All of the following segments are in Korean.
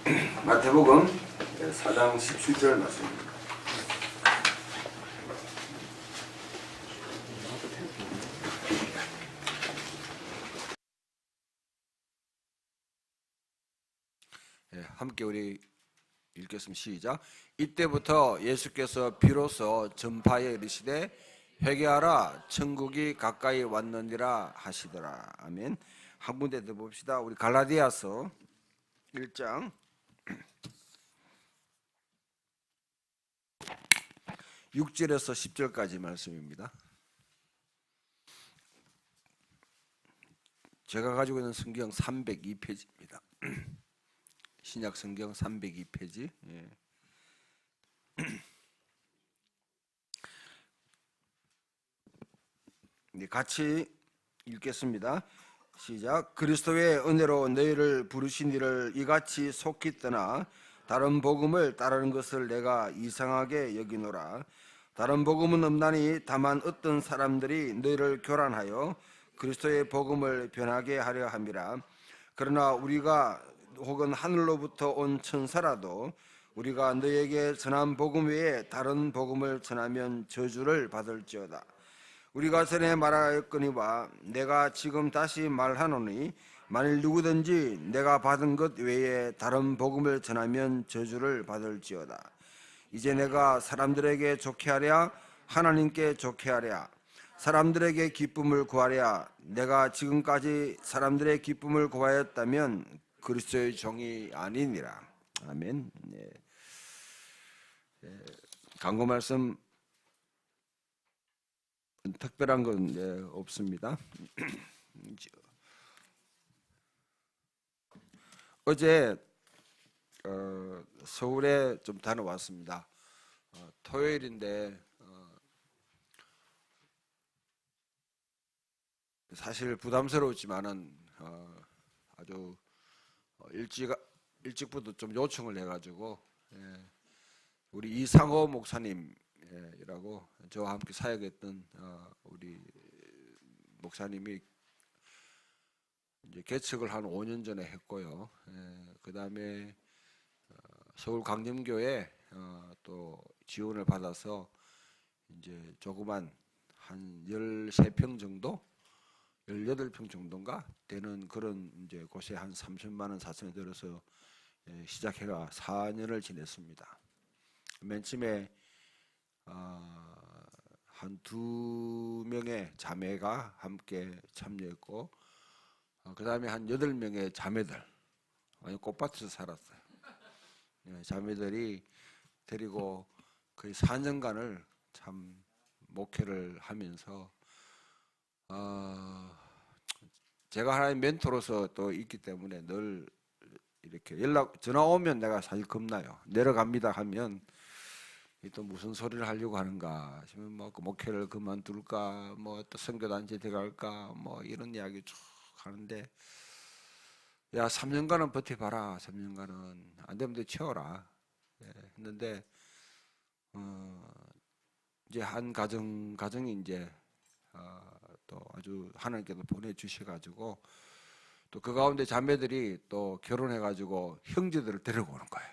마태복음 4장 17절 말씀입니다. 함께 우리 읽겠습니다. 시작. 이때부터 예수께서 비로소 전파에 이르시되 회개하라 천국이 가까이 왔느니라 하시더라. 아멘. 한 군데 더 봅시다. 우리 갈라디아서 1장 6절에서 10절까지 말씀입니다. 제가 가지고 있는 성경 302페이지입니다. 신약 성경 302페이지. 같이 읽겠습니다. 시작. 그리스도의 은혜로 너희를 부르신 이를 이같이 속히 떠나 다른 복음을 따르는 것을 내가 이상하게 여기노라. 다른 복음은 없나니 다만 어떤 사람들이 너희를 교란하여 그리스도의 복음을 변하게 하려 함이라. 그러나 우리가 혹은 하늘로부터 온 천사라도 우리가 너희에게 전한 복음 외에 다른 복음을 전하면 저주를 받을지어다. 우리가 전에 말하였거니와 내가 지금 다시 말하노니 만일 누구든지 내가 받은 것 외에 다른 복음을 전하면 저주를 받을지어다. 이제 내가 사람들에게 좋게 하랴 하나님께 좋게 하랴 사람들에게 기쁨을 구하랴. 내가 지금까지 사람들의 기쁨을 구하였다면 그리스도의 종이 아니니라. 아멘. 강구 말씀 특별한 건 없습니다. 어제 서울에 좀 다녀왔습니다. 토요일인데 사실 부담스러웠지만은 아주 일찍부터 좀 요청을 해가지고 우리 이상호 목사님이라고 저와 함께 사역했던 우리 목사님이 이제 개척을 한 5년 전에 했고요. 그 다음에 서울 강림교회 또 지원을 받아서 이제 조그만 한 13평 정도, 18평 정도인가 되는 그런 이제 곳에 한 3천만 원, 4천에 들어서 시작해가 4년을 지냈습니다. 맨 처음에 한 2명의 자매가 함께 참여했고 그 다음에 한 8명의 자매들 꽃밭에서 살았어요. 자매들이 데리고 거의 4년간을 참 목회를 하면서 제가 하나의 멘토로서 또 있기 때문에 늘 이렇게 전화 오면 내가 사실 겁나요. 내려갑니다 하면 또 무슨 소리를 하려고 하는가 싶으면 뭐 그 목회를 그만둘까 뭐 또 선교단체 들어갈까 뭐 이런 이야기 쭉 하는데 야 3년간은 버텨봐라. 3년간은 안 되면 돼 채워라. 했는데 이제 한 가정이 이제 또 아주 하나님께서 보내주셔가지고 또 그 가운데 자매들이 또 결혼해가지고 형제들을 데리고 오는 거예요.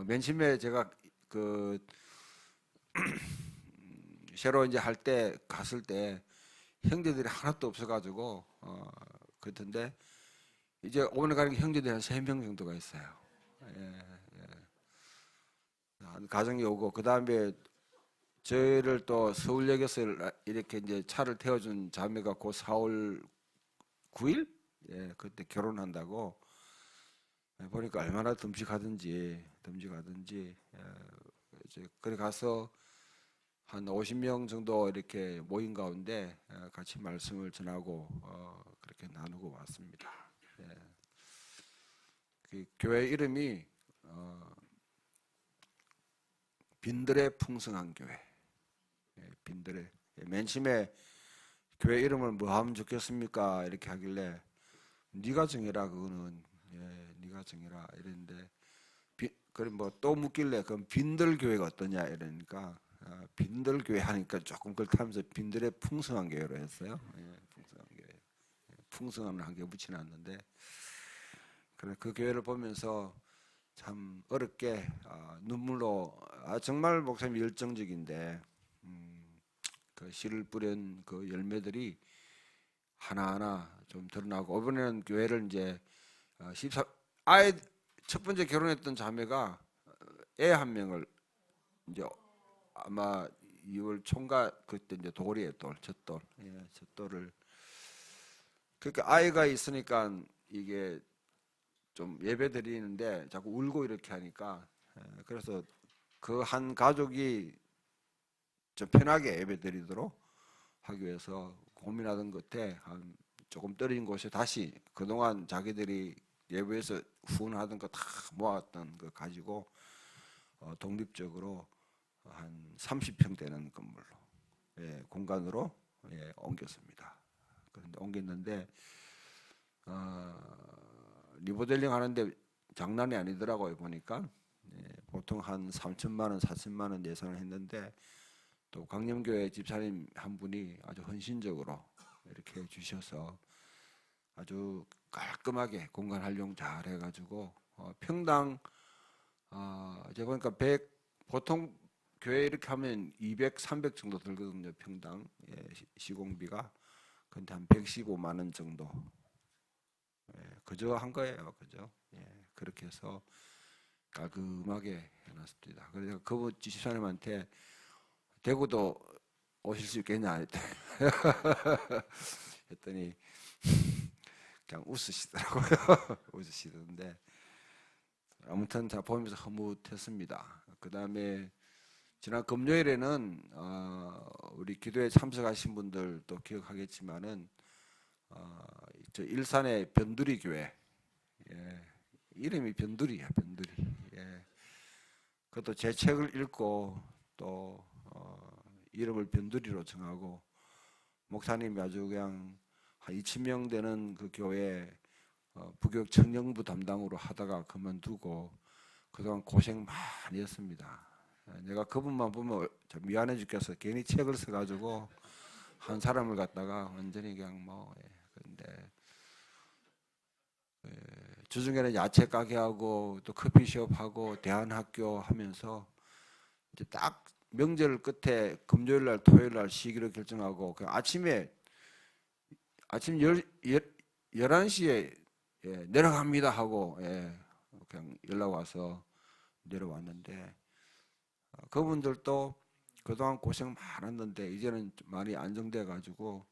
맨 처음에 제가 그 새로 이제 갔을 때 형제들이 하나도 없어가지고 그랬던데 이제 오늘 가는 형제들이 한 3명 정도가 있어요. 가정이 오고 그 다음에 저희를 또 서울역에서 이렇게 이제 차를 태워준 자매가 곧 4월 9일 그때 결혼한다고 보니까 얼마나 듬직하든지 이제 그래 가서 한 50명 정도 이렇게 모인 가운데 같이 말씀을 전하고 그렇게 나누고 왔습니다. 그 교회 이름이 빈들의 풍성한 교회. 빈들의 맨 처음에 교회 이름을 뭐 하면 좋겠습니까? 이렇게 하길래 네가 정해라 그거는 네가 정해라 이랬는데 그럼 뭐 또 묻길래 그럼 빈들 교회가 어떠냐 이러니까 빈들 교회 하니까 조금 그렇다면서 빈들의 풍성한 교회로 했어요. 풍성한 교회. 풍성함을 한 개 붙여놨는데 그래 그 교회를 보면서 참 어렵게 눈물로 정말 목사님 열정적인데 그 씨를 뿌린 그 열매들이 하나하나 좀 드러나고 이번에는 교회를 이제 14 아예 첫 번째 결혼했던 자매가 애 한 명을 이제 아마 2월 총각 그때 이제 돌이에요 첫돌 예, 첫돌을 그러니까 아이가 있으니까 이게 좀 예배 드리는데 자꾸 울고 이렇게 하니까 그래서 그 한 가족이 좀 편하게 예배 드리도록 하기 위해서 고민하던 끝에 한 조금 떨어진 곳에 다시 그동안 자기들이 예배에서 후원하던 거 다 모았던 거 가지고 독립적으로 한 30평 되는 건물로 예, 공간으로 예, 옮겼습니다. 그런데 옮겼는데 리모델링 하는데 장난이 아니더라고요 보니까 예, 보통 한 3천만 원, 4천만 원 예산을 했는데 또 광염교회 집사님 한 분이 아주 헌신적으로 이렇게 해주셔서 아주 깔끔하게 공간 활용 잘 해가지고 평당 제가 보니까 100 보통 교회 이렇게 하면 200, 300 정도 들거든요 평당 예, 시공비가 근데 한 115만 원 정도 예, 그저 한 거예요 그죠 예, 그렇게 해서 깔끔하게 해놨습니다. 그래서 그분 집사님한테 대구도 오실 수 있겠냐 했더니 그냥 웃으시더라고요. 웃으시던데 아무튼 다 보면서 흐뭇했습니다. 그 다음에 지난 금요일에는 우리 기도에 참석하신 분들도 기억하겠지만은 저 일산의 변두리 교회 예, 이름이 변두리야 변두리 예, 그것도 제 책을 읽고 또 이름을 변두리로 정하고 목사님이 아주 그냥 한 2,000명 되는 그 교회 부교육 청년부 담당으로 하다가 그만두고 그동안 고생 많이 했습니다. 내가 그분만 보면 좀 미안해 죽겠어. 괜히 책을 써가지고 한 사람을 갖다가 완전히 그냥 뭐 그런데 주중에는 야채 가게 하고 또 커피숍 하고 대안학교 하면서 이제 딱 명절 끝에 금요일 날 토요일 날 쉬기로 결정하고 그 아침에 아침 11시에 예, 내려갑니다 하고 예, 그냥 연락 와서 내려왔는데 그분들도 그동안 고생 많았는데 이제는 좀 많이 안정돼 가지고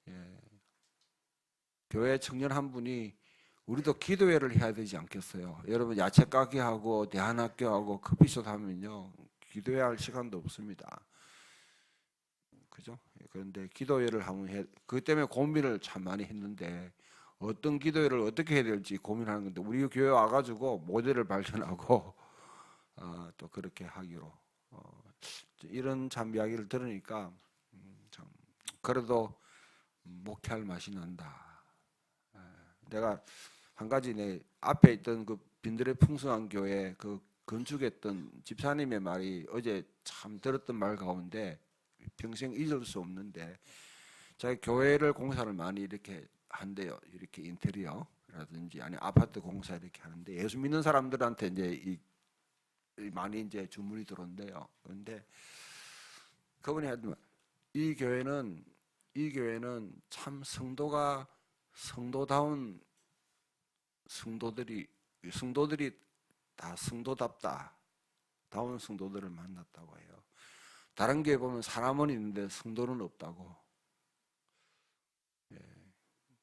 예, 교회 청년 한 분이 우리도 기도회를 해야 되지 않겠어요? 여러분 야채 가게 하고 대안학교 하고 커피숍 하면요 기도회 할 시간도 없습니다. 그죠? 그런데 기도회를 하면 그 때문에 고민을 참 많이 했는데 어떤 기도회를 어떻게 해야 될지 고민하는 건데 우리 교회 와가지고 모델을 발견하고 또 그렇게 하기로 이런 참 이야기를 들으니까 참 그래도 목회할 맛이 난다. 내가 한 가지 내 앞에 있던 그 빈들의 풍성한 교회 그 건축했던 집사님의 말이 어제 참 들었던 말 가운데 평생 잊을 수 없는데 자기 교회를 공사를 많이 이렇게 한대요. 이렇게 인테리어라든지 아니 아파트 공사 이렇게 하는데 예수 믿는 사람들한테 이제 많이 이제 주문이 들어온대요. 그런데 그분이 하더만 이 교회는 참 성도다운 성도들이 다 성도답다. 다운 성도들을 만났다고 해요. 다른 교회 보면 사람은 있는데 성도는 없다고. 예.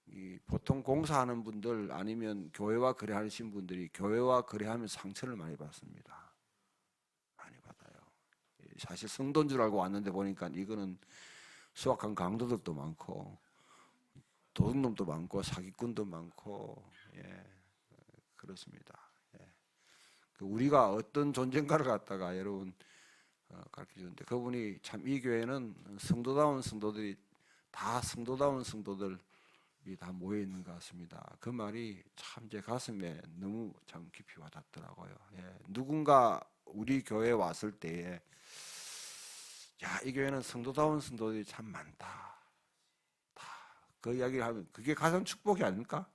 이 보통 공사하는 분들 아니면 교회와 거래하신 분들이 교회와 거래하면 상처를 많이 받습니다. 많이 받아요. 사실 성도인 줄 알고 왔는데 보니까 이거는 수악한 강도들도 많고 도둑놈도 많고 사기꾼도 많고 예, 그렇습니다. 예. 우리가 어떤 존재인가를 갖다가 여러분 가르쳐 주는데 그분이 참 이 교회는 성도다운 성도들이 다 성도다운 성도들이 다 모여 있는 것 같습니다. 그 말이 참 제 가슴에 너무 참 깊이 와닿더라고요. 예. 누군가 우리 교회에 왔을 때에 야, 이 교회는 성도다운 성도들이 참 많다. 그 이야기를 하면 그게 가장 축복이 아닐까?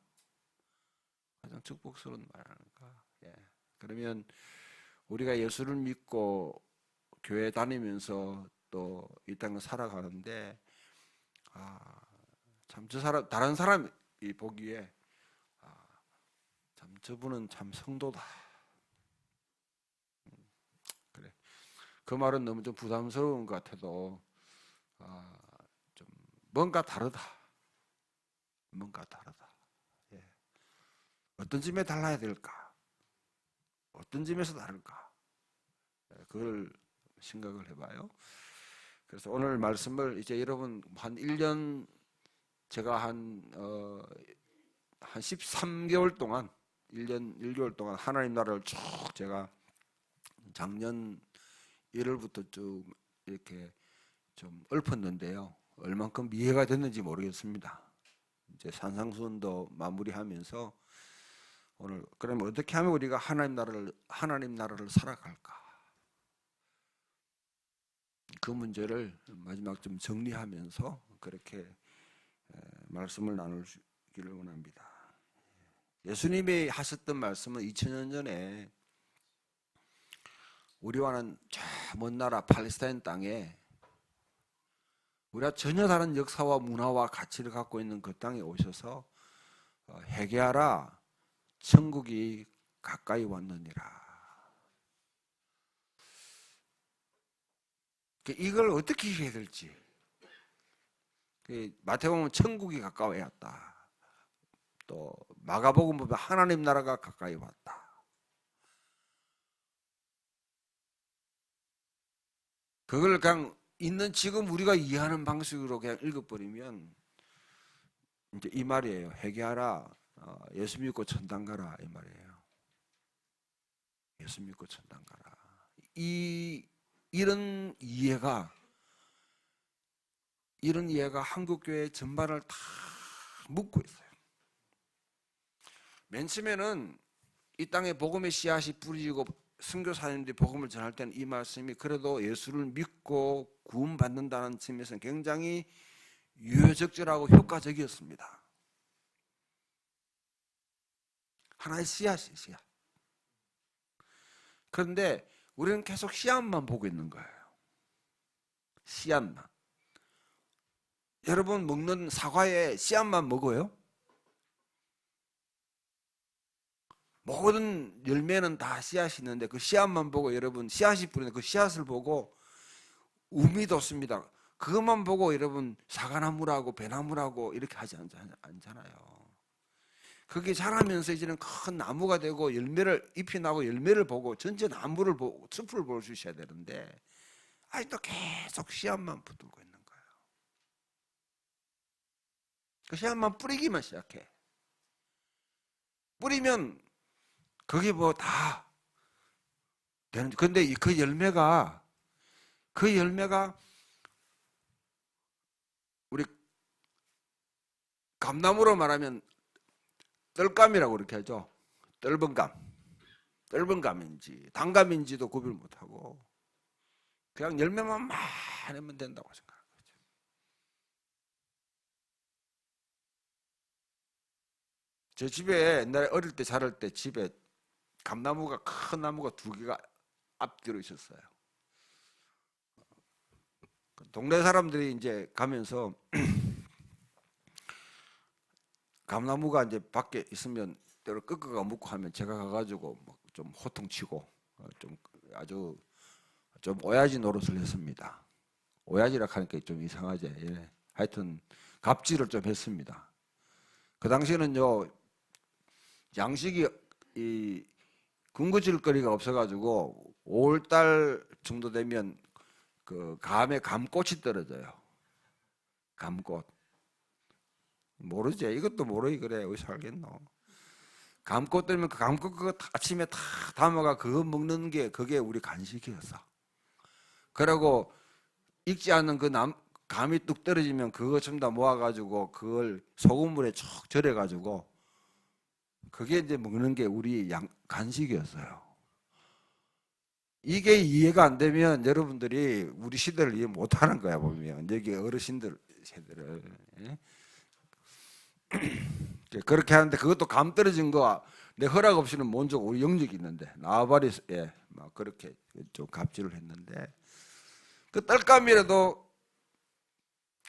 가장 축복스러운 말 아닐까. 예. 그러면 우리가 예수를 믿고 교회 다니면서 또 이 땅을 살아가는데 참 저 사람 다른 사람이 보기에 참 저분은 참 성도다. 그래. 그 말은 너무 좀 부담스러운 것 같아도 좀 뭔가 다르다. 뭔가 다르다. 예. 어떤 점에 달라야 될까? 어떤 점에서 다를까? 예, 그걸 생각을 해봐요. 그래서 오늘 말씀을 이제 여러분 한 1년 제가 한 13개월 동안 1년 1개월 동안 하나님 나라를 쭉 제가 작년 1월부터 쭉 이렇게 좀 읊었는데요. 얼만큼 이해가 됐는지 모르겠습니다. 이제 산상수훈도 마무리하면서 오늘 그러면 어떻게 하면 우리가 하나님 나라를 살아갈까? 그 문제를 마지막 좀 정리하면서 그렇게 말씀을 나누기를 원합니다. 예수님이 하셨던 말씀은 2000년 전에 우리와는 저 먼 나라 팔레스타인 땅에 우리가 전혀 다른 역사와 문화와 가치를 갖고 있는 그 땅에 오셔서 회개하라, 천국이 가까이 왔느니라. 이걸 어떻게 해야 될지. 마태복음 천국이 가까이 왔다. 또 마가복음 보면 하나님 나라가 가까이 왔다. 그걸 그냥 있는 지금 우리가 이해하는 방식으로 그냥 읽어버리면 이제 이 말이에요. 회개하라, 예수 믿고 천당 가라 이 말이에요. 예수 믿고 천당 가라. 이런 이해가 한국교회 전반을 다 묶고 있어요. 맨 처음에는 이 땅에 복음의 씨앗이 뿌려지고 선교사님들이 복음을 전할 때는 이 말씀이 그래도 예수를 믿고 구원받는다는 측면에서는 굉장히 유효적절하고 효과적이었습니다. 하나의 씨앗이 씨앗. 그런데 우리는 계속 씨앗만 보고 있는 거예요. 씨앗만. 여러분 먹는 사과에 씨앗만 먹어요? 모든 열매는 다 씨앗이 있는데 그 씨앗만 보고 여러분 씨앗이 뿌리는 그 씨앗을 보고 우미 돋습니다. 그것만 보고 여러분 사과나무라고 배나무라고 이렇게 하지 않잖아요. 그게 자라면서 이제는 큰 나무가 되고 잎이 나고 열매를 보고 전체 나무를 보고 숲을 볼 수 있어야 되는데 아직도 계속 씨앗만 붙들고 있는 거예요. 그 씨앗만 뿌리기만 시작해. 뿌리면 그게 뭐 다 되는. 근데 그 열매가 우리 감나무로 말하면 떫감이라고 그렇게 하죠. 떫은 감인지 단감인지도 구별 못하고 그냥 열매만 많으면 된다고 생각하는 거죠. 저 집에 옛날에 어릴 때 자랄 때 집에 감나무가 큰 나무가 2개가 앞뒤로 있었어요. 동네 사람들이 이제 가면서 감나무가 이제 밖에 있으면 때로 끄끄가 묻고 하면 제가 가가지고 좀 호통치고 좀 아주 좀 오야지 노릇을 했습니다. 오야지라 하니까 좀 이상하지. 예. 하여튼 갑질을 좀 했습니다. 그 당시에는요 양식이 이 군것질거리가 없어가지고 5월달 정도 되면 그 감에 감꽃이 떨어져요. 감꽃. 모르지. 이것도 모르기 그래. 어디서 알겠노. 감꽃 떨면 그 감꽃 그거 아침에 다 담아가 그거 먹는 게 그게 우리 간식이었어. 그리고 익지 않은 그 감이 뚝 떨어지면 그거 전부 다 모아가지고 그걸 소금물에 쭉 절여가지고 그게 이제 먹는 게 우리 간식이었어요. 이게 이해가 안 되면 여러분들이 우리 시대를 이해 못하는 거야 보면 여기 어르신들 세대를. 예? 그렇게 하는데 그것도 감 떨어진 거 내 허락 없이는 못 주고 우리 영역이 있는데 나발이 막 그렇게 좀 갑질을 했는데 그 떡감이라도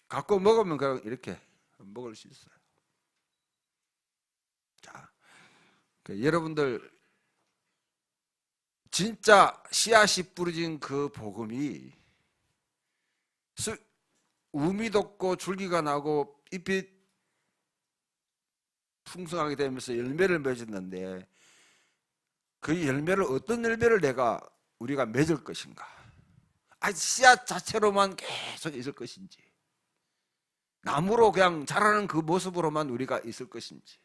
갖고 먹으면 그냥 이렇게 먹을 수 있어요. 자, 여러분들 진짜 씨앗이 뿌려진 그 복음이 우미 돋고 줄기가 나고 잎이 풍성하게 되면서 열매를 맺었는데 그 열매를 어떤 열매를 우리가 맺을 것인가? 씨앗 자체로만 계속 있을 것인지 나무로 그냥 자라는 그 모습으로만 우리가 있을 것인지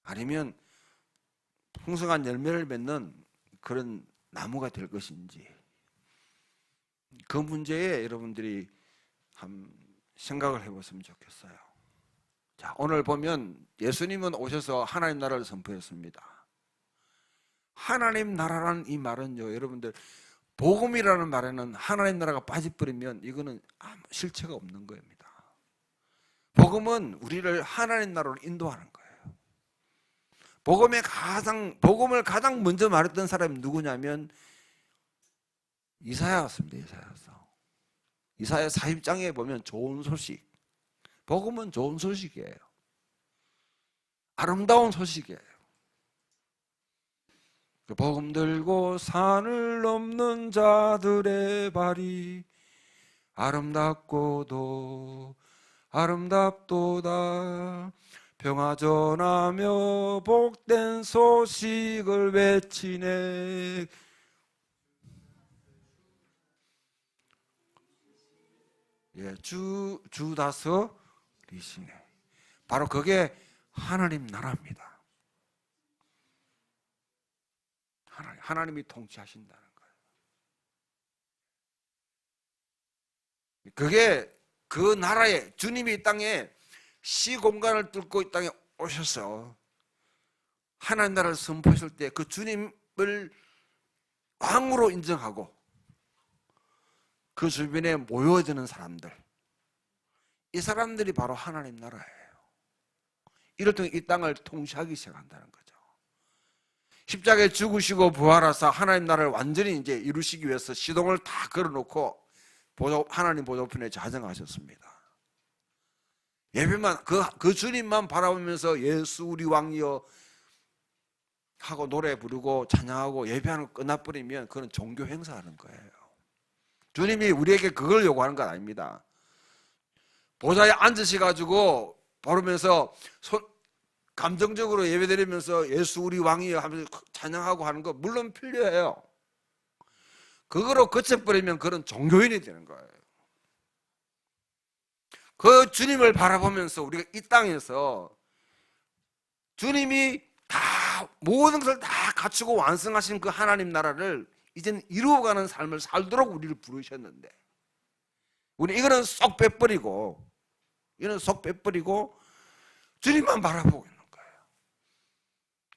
아니면 풍성한 열매를 맺는 그런 나무가 될 것인지 그 문제에 여러분들이 한번 생각을 해봤으면 좋겠어요. 자, 오늘 보면 예수님은 오셔서 하나님 나라를 선포했습니다. 하나님 나라라는 이 말은요, 여러분들 복음이라는 말에는 하나님 나라가 빠져버리면 이거는 아무 실체가 없는 겁니다. 복음은 우리를 하나님 나라로 인도하는 거예요. 복음을 가장 먼저 말했던 사람이 누구냐면 이사야였습니다. 이사야 40장에 보면 좋은 소식, 복음은 좋은 소식이에요. 아름다운 소식이에요. 그 복음 들고 산을 넘는 자들의 발이 아름답고도 아름답도다. 평화 전하며 복된 소식을 외치네. 주 다스리시네. 바로 그게 하나님 나라입니다. 하나님이 통치하신다는 거예요. 그게 그 나라에 주님이 이 땅에 시공간을 뚫고 이 땅에 오셔서 하나님 나라를 선포했을 때 그 주님을 왕으로 인정하고 그 주변에 모여드는 사람들, 이 사람들이 바로 하나님 나라예요. 이를 통해 이 땅을 통치하기 시작한다는 거죠. 십자가에 죽으시고 부활하사 하나님 나라를 완전히 이제 이루시기 위해서 시동을 다 걸어놓고 하나님 보좌편에 자정하셨습니다. 예배만 그 주님만 바라보면서 예수 우리 왕이여 하고 노래 부르고 찬양하고 예배하는 거 끝나버리면 그건 종교 행사하는 거예요. 주님이 우리에게 그걸 요구하는 건 아닙니다. 보좌에 앉으셔가지고 부르면서 감정적으로 예배드리면서 예수 우리 왕이여 하면서 찬양하고 하는 거 물론 필요해요. 그거로 그쳐버리면 그런 종교인이 되는 거예요. 그 주님을 바라보면서 우리가 이 땅에서 주님이 다 모든 것을 다 갖추고 완성하신 그 하나님 나라를 이제는 이루어가는 삶을 살도록 우리를 부르셨는데 우리 이거는 쏙 빼버리고 주님만 바라보고 있는 거예요.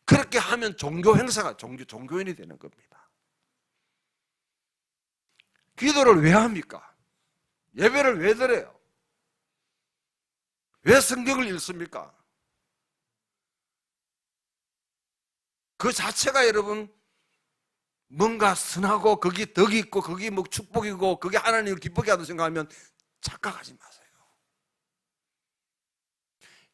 그렇게 하면 종교 행사가 종교인이 되는 겁니다. 기도를 왜 합니까? 예배를 왜 드려요? 왜 성경을 읽습니까? 그 자체가 여러분 뭔가 선하고 거기 덕이 있고 거기 뭐 축복이고 그게 하나님을 기쁘게 하다 생각하면 착각하지 마세요.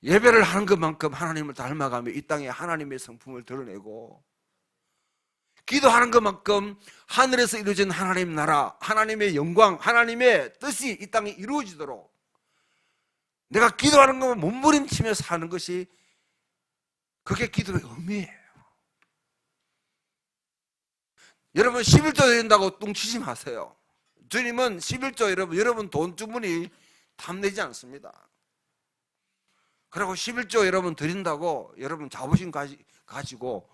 예배를 하는 것만큼 하나님을 닮아가며 이 땅에 하나님의 성품을 드러내고 기도하는 것만큼 하늘에서 이루어진 하나님 나라, 하나님의 영광, 하나님의 뜻이 이 땅에 이루어지도록 내가 기도하는 것만 몸부림치며 사는 것이 그게 기도의 의미예요. 여러분 11조 드린다고 뚱치지 마세요. 주님은 11조 여러분 돈 주머니 탐내지 않습니다. 그리고 11조 여러분 드린다고 여러분 자부심 가지고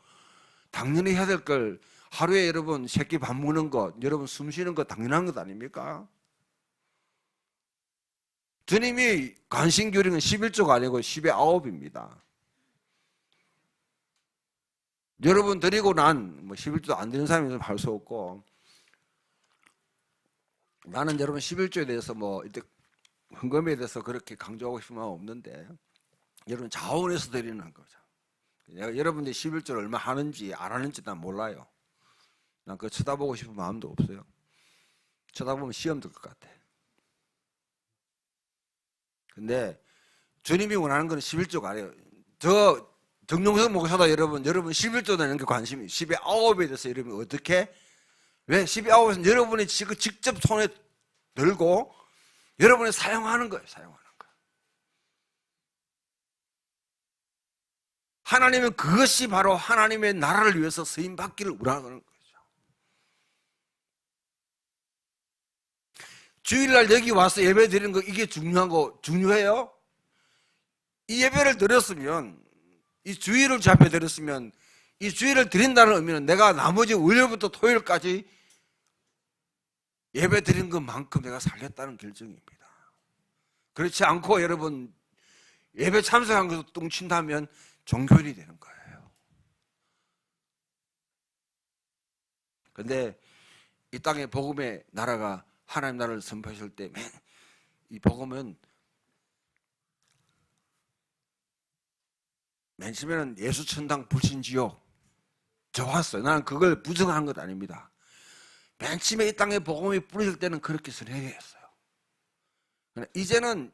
당연히 해야 될 걸 하루에 여러분 새끼 밥 먹는 것, 여러분 숨 쉬는 것 당연한 것 아닙니까? 주님이 관심교리는 11조가 아니고 10의 9입니다. 여러분 드리고 난 11조 안 드리는 사람이 할 수 없고 나는 여러분 11조에 대해서 이때 헌금에 대해서 그렇게 강조하고 싶은 마음 없는데 여러분 자원해서 드리는 거죠. 내가 여러분들이 11조를 얼마 하는지 안 하는지 난 몰라요. 난 그거 쳐다보고 싶은 마음도 없어요. 쳐다보면 시험 들 것 같아. 근데 주님이 원하는 건 11조가 아니에요. 저 정용석 목사도 여러분 11조 내는 게 관심이 10의 9에 대해서 여러분이 어떻게 왜 10의 9에서는 여러분이 지금 직접 손에 들고 여러분이 사용하는 거예요. 사용하는 거. 하나님은 그것이 바로 하나님의 나라를 위해서 쓰임 받기를 원하는 거죠. 주일날 여기 와서 예배 드리는 거 이게 중요해요? 이 예배를 드렸으면 이 주일을 잡혀 드렸으면 이 주일을 드린다는 의미는 내가 나머지 월요일부터 토요일까지 예배 드린 것만큼 내가 살겠다는 결정입니다. 그렇지 않고 여러분 예배 참석한 것도 뚱친다면 종교인이 되는 거예요. 그런데 이 땅에 복음의 나라가 하나님 나라를 선포하실 때 이 복음은 맨 처음에는 예수 천당 불신 지옥 좋았어요. 나는 그걸 부정한 것 아닙니다. 맨 처음에 이 땅에 복음이 뿌려질 때는 그렇게 선회했어요. 이제는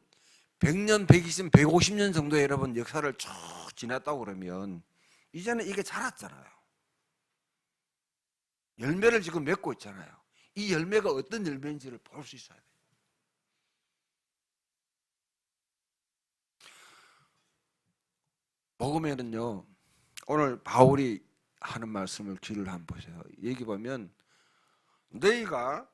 100년, 120년, 150년 정도의 여러분 역사를 쭉 지났다고 그러면 이제는 이게 자랐잖아요. 열매를 지금 맺고 있잖아요. 이 열매가 어떤 열매인지를 볼 수 있어야 돼요. 복음에는요, 오늘 바울이 하는 말씀을 귀를 한번 보세요. 여기 보면 너희를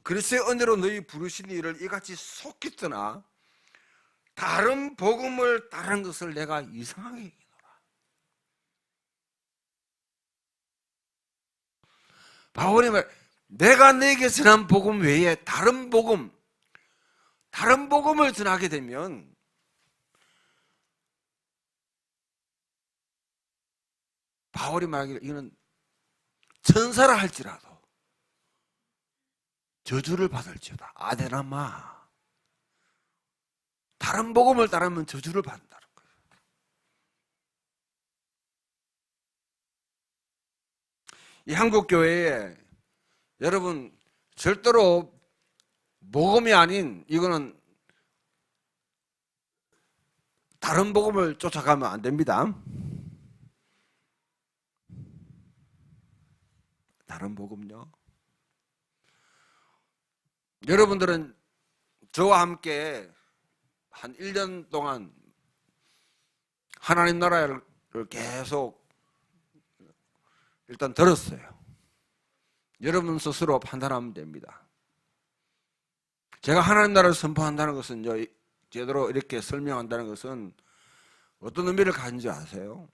그리스도의 은혜로 너희 부르신 이를 이같이 속히 떠나 다른 복음을 따른 것을 내가 이상하게 여기노라. 바울이 내가 너에게 전한 복음 외에 다른 복음을 전하게 되면 바울이 말하기를 이거는 천사라 할지라도 저주를 받을지어다. 아데나마. 다른 복음을 따르면 저주를 받는다는 거예요. 이 한국 교회에 여러분 절대로 복음이 아닌 이거는 다른 복음을 쫓아가면 안 됩니다. 다른 복음요. 여러분들은 저와 함께 한 1년 동안 하나님 나라를 계속 일단 들었어요. 여러분 스스로 판단하면 됩니다. 제가 하나님 나라를 선포한다는 것은 제대로 이렇게 설명한다는 것은 어떤 의미를 가진지 아세요?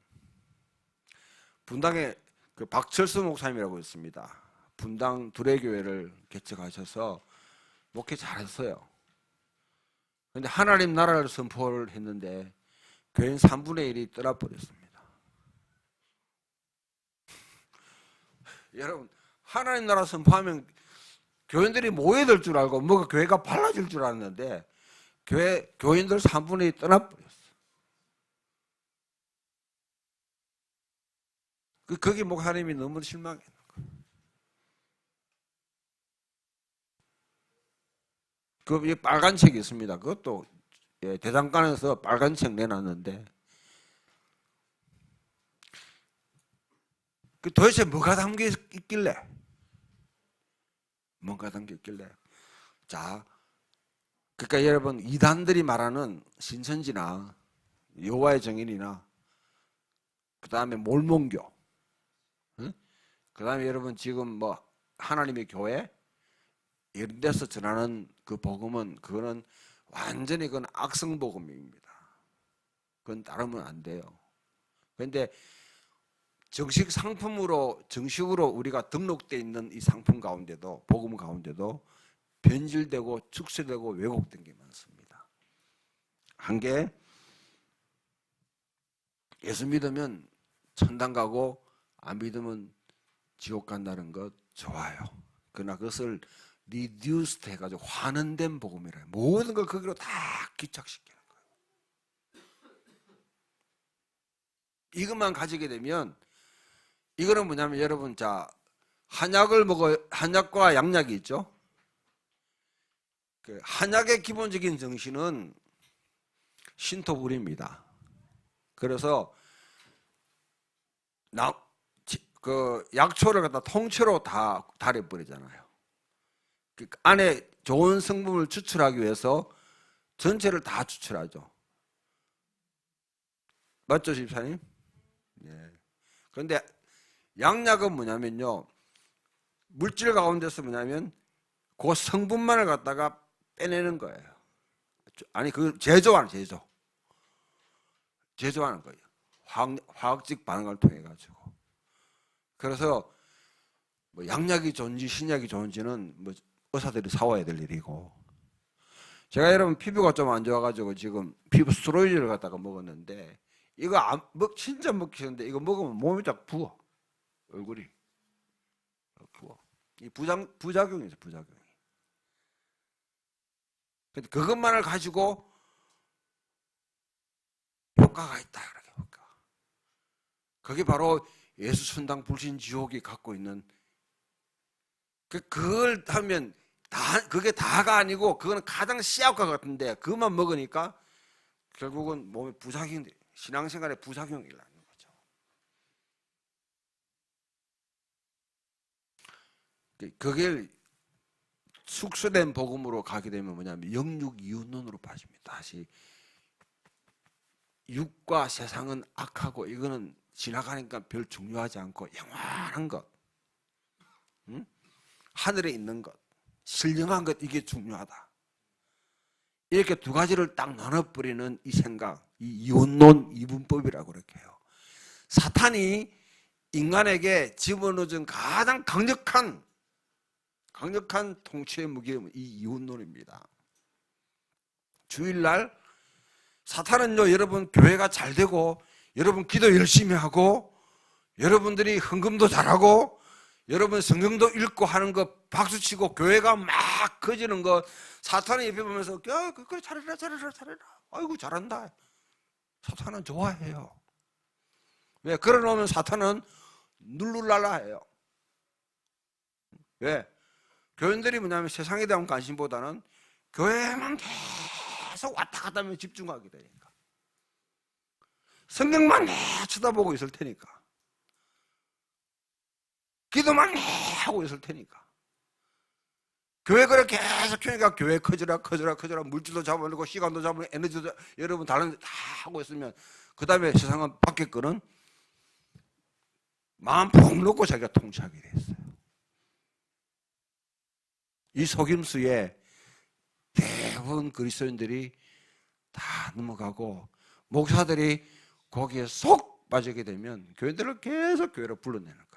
분당에 그 박철수 목사님이라고 있습니다. 분당 두레교회를 개척하셔서 목회 잘했어요. 그런데 하나님 나라를 선포를 했는데 교인 3분의 1이 떠나버렸습니다. 여러분 하나님 나라 선포하면 교인들이 모여들 줄 알고 뭐가 교회가 발라질 줄 알았는데 교인들 3분의 1이 떠나버렸어요. 거기 목사님이 너무 실망했는 거예요. 그 빨간 책이 있습니다. 그것도 대장간에서 빨간 책 내놨는데 그 도대체 뭐가 담겨 있길래? 뭔가 담겨 있길래? 자, 그러니까 여러분 이단들이 말하는 신천지나 여호와의 증인이나 그 다음에 몰몬교, 그 다음에 여러분 지금 뭐 하나님의 교회 이런 데서 전하는 그 복음은 그거는 완전히 그건 악성 복음입니다. 그건 따르면 안 돼요. 그런데 정식으로 우리가 등록되어 있는 이 상품 가운데도 복음 가운데도 변질되고 축소되고 왜곡된 게 많습니다. 한 게 예수 믿으면 천당 가고 안 믿으면 지옥 간다는 것 좋아요. 그러나 그것을 리듀스트 해가지고 환원된 복음이라 해요. 모든 걸 거기로 다 기착시키는 거예요. 이것만 가지게 되면, 이거는 뭐냐면 여러분, 자, 한약을 먹어요. 한약과 양약이 있죠. 그 한약의 기본적인 정신은 신토불입니다. 그래서 그 약초를 갖다 통째로 다 달여버리잖아요. 그 안에 좋은 성분을 추출하기 위해서 전체를 다 추출하죠. 맞죠, 집사님? 예. 그런데 양약은 뭐냐면요, 물질 가운데서 뭐냐면 그 성분만을 갖다가 빼내는 거예요. 아니, 그 제조하는 거예요. 화학적 반응을 통해 가지고. 그래서 뭐 양약이 좋은지 신약이 좋은지는 뭐 의사들이 사와야 될 일이고, 제가 여러분 피부가 좀 안 좋아가지고 지금 피부 스테로이드를 갖다가 먹었는데, 이거 진짜 먹기 싫은데 이거 먹으면 몸이 딱 부어. 얼굴이 부어. 이 부작용이죠, 부작용이. 근데 그것만을 가지고 효과가 있다, 그렇게 효과. 그게 바로 예수 천당 불신 지옥이 갖고 있는, 그걸 하면 그게 다가 아니고 그거는 가장 씨앗과 같은데, 그것만 먹으니까 결국은 몸에 부작용들이, 신앙생활에 부작용이 일어나는 거죠. 그게 숙소된 복음으로 가게 되면 뭐냐면 영육 이웃론으로 빠집니다. 다시 육과 세상은 악하고 이거는 지나가니까 별 중요하지 않고 영원한 것, 응? 하늘에 있는 것, 신령한 것, 이게 중요하다. 이렇게 두 가지를 딱 나눠버리는 이 생각, 이 이혼론 이분법이라고 그렇게 해요. 사탄이 인간에게 집어넣은 가장 강력한 통치의 무기는 이 이혼론입니다. 주일날 사탄은요, 여러분 교회가 잘 되고, 여러분 기도 열심히 하고, 여러분들이 헌금도 잘하고, 여러분 성경도 읽고 하는 거 박수치고 교회가 막 커지는 거 사탄이 옆에 보면서 그래 잘해라. 아이고 잘한다. 사탄은 좋아해요. 왜? 그러놓으면 사탄은 눌룰랄라 해요. 왜? 교인들이 뭐냐면 세상에 대한 관심보다는 교회만 계속 왔다 갔다 하면 집중하게 되니까, 성경만 쳐다보고 있을 테니까, 기도만 하고 있을 테니까, 교회 그렇게 계속 키우니까 교회 커져라 물질도 잡아내고 시간도 잡아내고 에너지도 여러분 다른 데 다 하고 있으면, 그 다음에 세상은 밖에 거는 마음 푹 놓고 자기가 통치하게 됐어요. 이 속임수에 대부분 그리스도인들이 다 넘어가고, 목사들이 거기에 쏙 빠지게 되면 교인들을 계속 교회로 불러내는 거예요.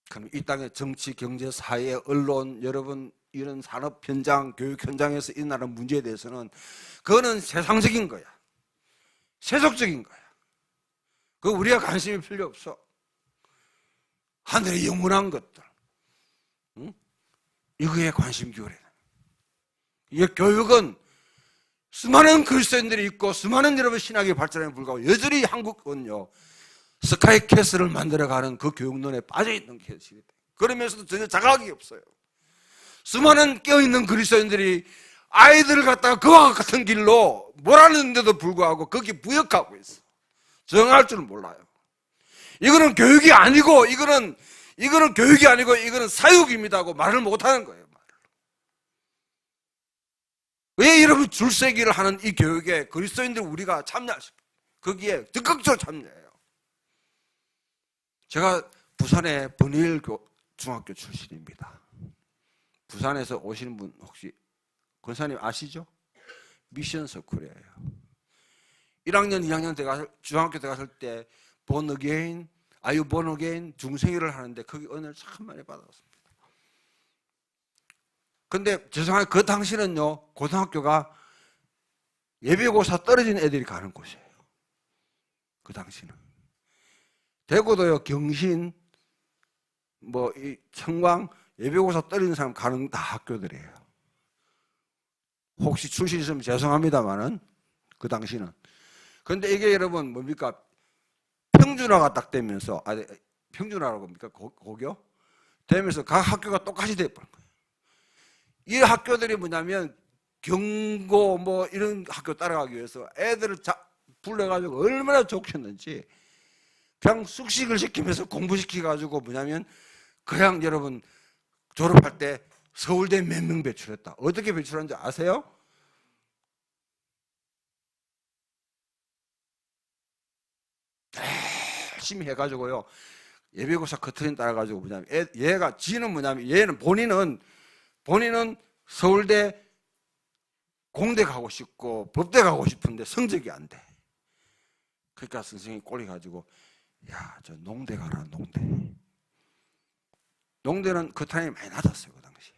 그럼 이 땅의 정치, 경제, 사회, 언론, 여러분 이런 산업 현장, 교육 현장에서 일어나는 문제에 대해서는 그거는 세상적인 거야. 세속적인 거야. 그거 우리가 관심이 필요 없어. 하늘의 영원한 것들, 응? 이거에 관심 기울여야 돼. 이 교육은 수많은 그리스도인들이 있고 수많은 여러분 신학의 발전에 불구하고 여전히 한국은요 스카이캐슬을 만들어가는 그 교육론에 빠져있는 캐슬이 돼. 그러면서도 전혀 자각이 없어요. 수많은 깨어있는 그리스도인들이 아이들을 갖다가 그와 같은 길로 몰아넣는데도 불구하고 거기에 부역하고 있어. 정할 줄 몰라요. 이거는 교육이 아니고, 이거는 교육이 아니고 이거는 사육입니다 하고 말을 못하는 거예요. 왜 여러분 줄세기를 하는 이 교육에 그리스도인들 우리가 참여하십니까? 거기에 적극적으로 참여해요. 제가 부산의 번일 중학교 출신입니다. 부산에서 오시는 분 혹시 권사님 아시죠? 미션 서클이에요. 1학년, 2학년 중학교 때 갔을 때 born again, are you born again 중생일을 하는데 거기 은혜를 참 많이 받았습니다. 근데 죄송하게 그 당시는요 고등학교가 예비고사 떨어진 애들이 가는 곳이에요. 그 당시는 대구도요 경신 뭐 이 청광 예비고사 떨어진 사람 가는 다 학교들이에요. 혹시 출신 있으면 죄송합니다만은 그 당시는. 근데 이게 여러분 뭡니까? 평준화가 딱 되면서 평준화라고 합니까? 고교 되면서 각 학교가 똑같이 돼버린 거예요. 이 학교들이 뭐냐면 경고 뭐 이런 학교 따라가기 위해서 애들을 불러가지고 얼마나 좋겠는지 그냥 숙식을 시키면서 공부시켜가지고 뭐냐면 그냥 여러분 졸업할 때 서울대 몇 명 배출했다. 어떻게 배출한지 아세요? 열심히 해가지고요. 예비고사 커트린 따라가지고 뭐냐면 얘가 지는 뭐냐면 얘는 본인은 서울대 공대 가고 싶고 법대 가고 싶은데 성적이 안 돼. 그러니까 선생님이 꼴이 가지고 야, 저 농대 가라 농대. 농대는 커트라인이 많이 낮았어요 그 당시.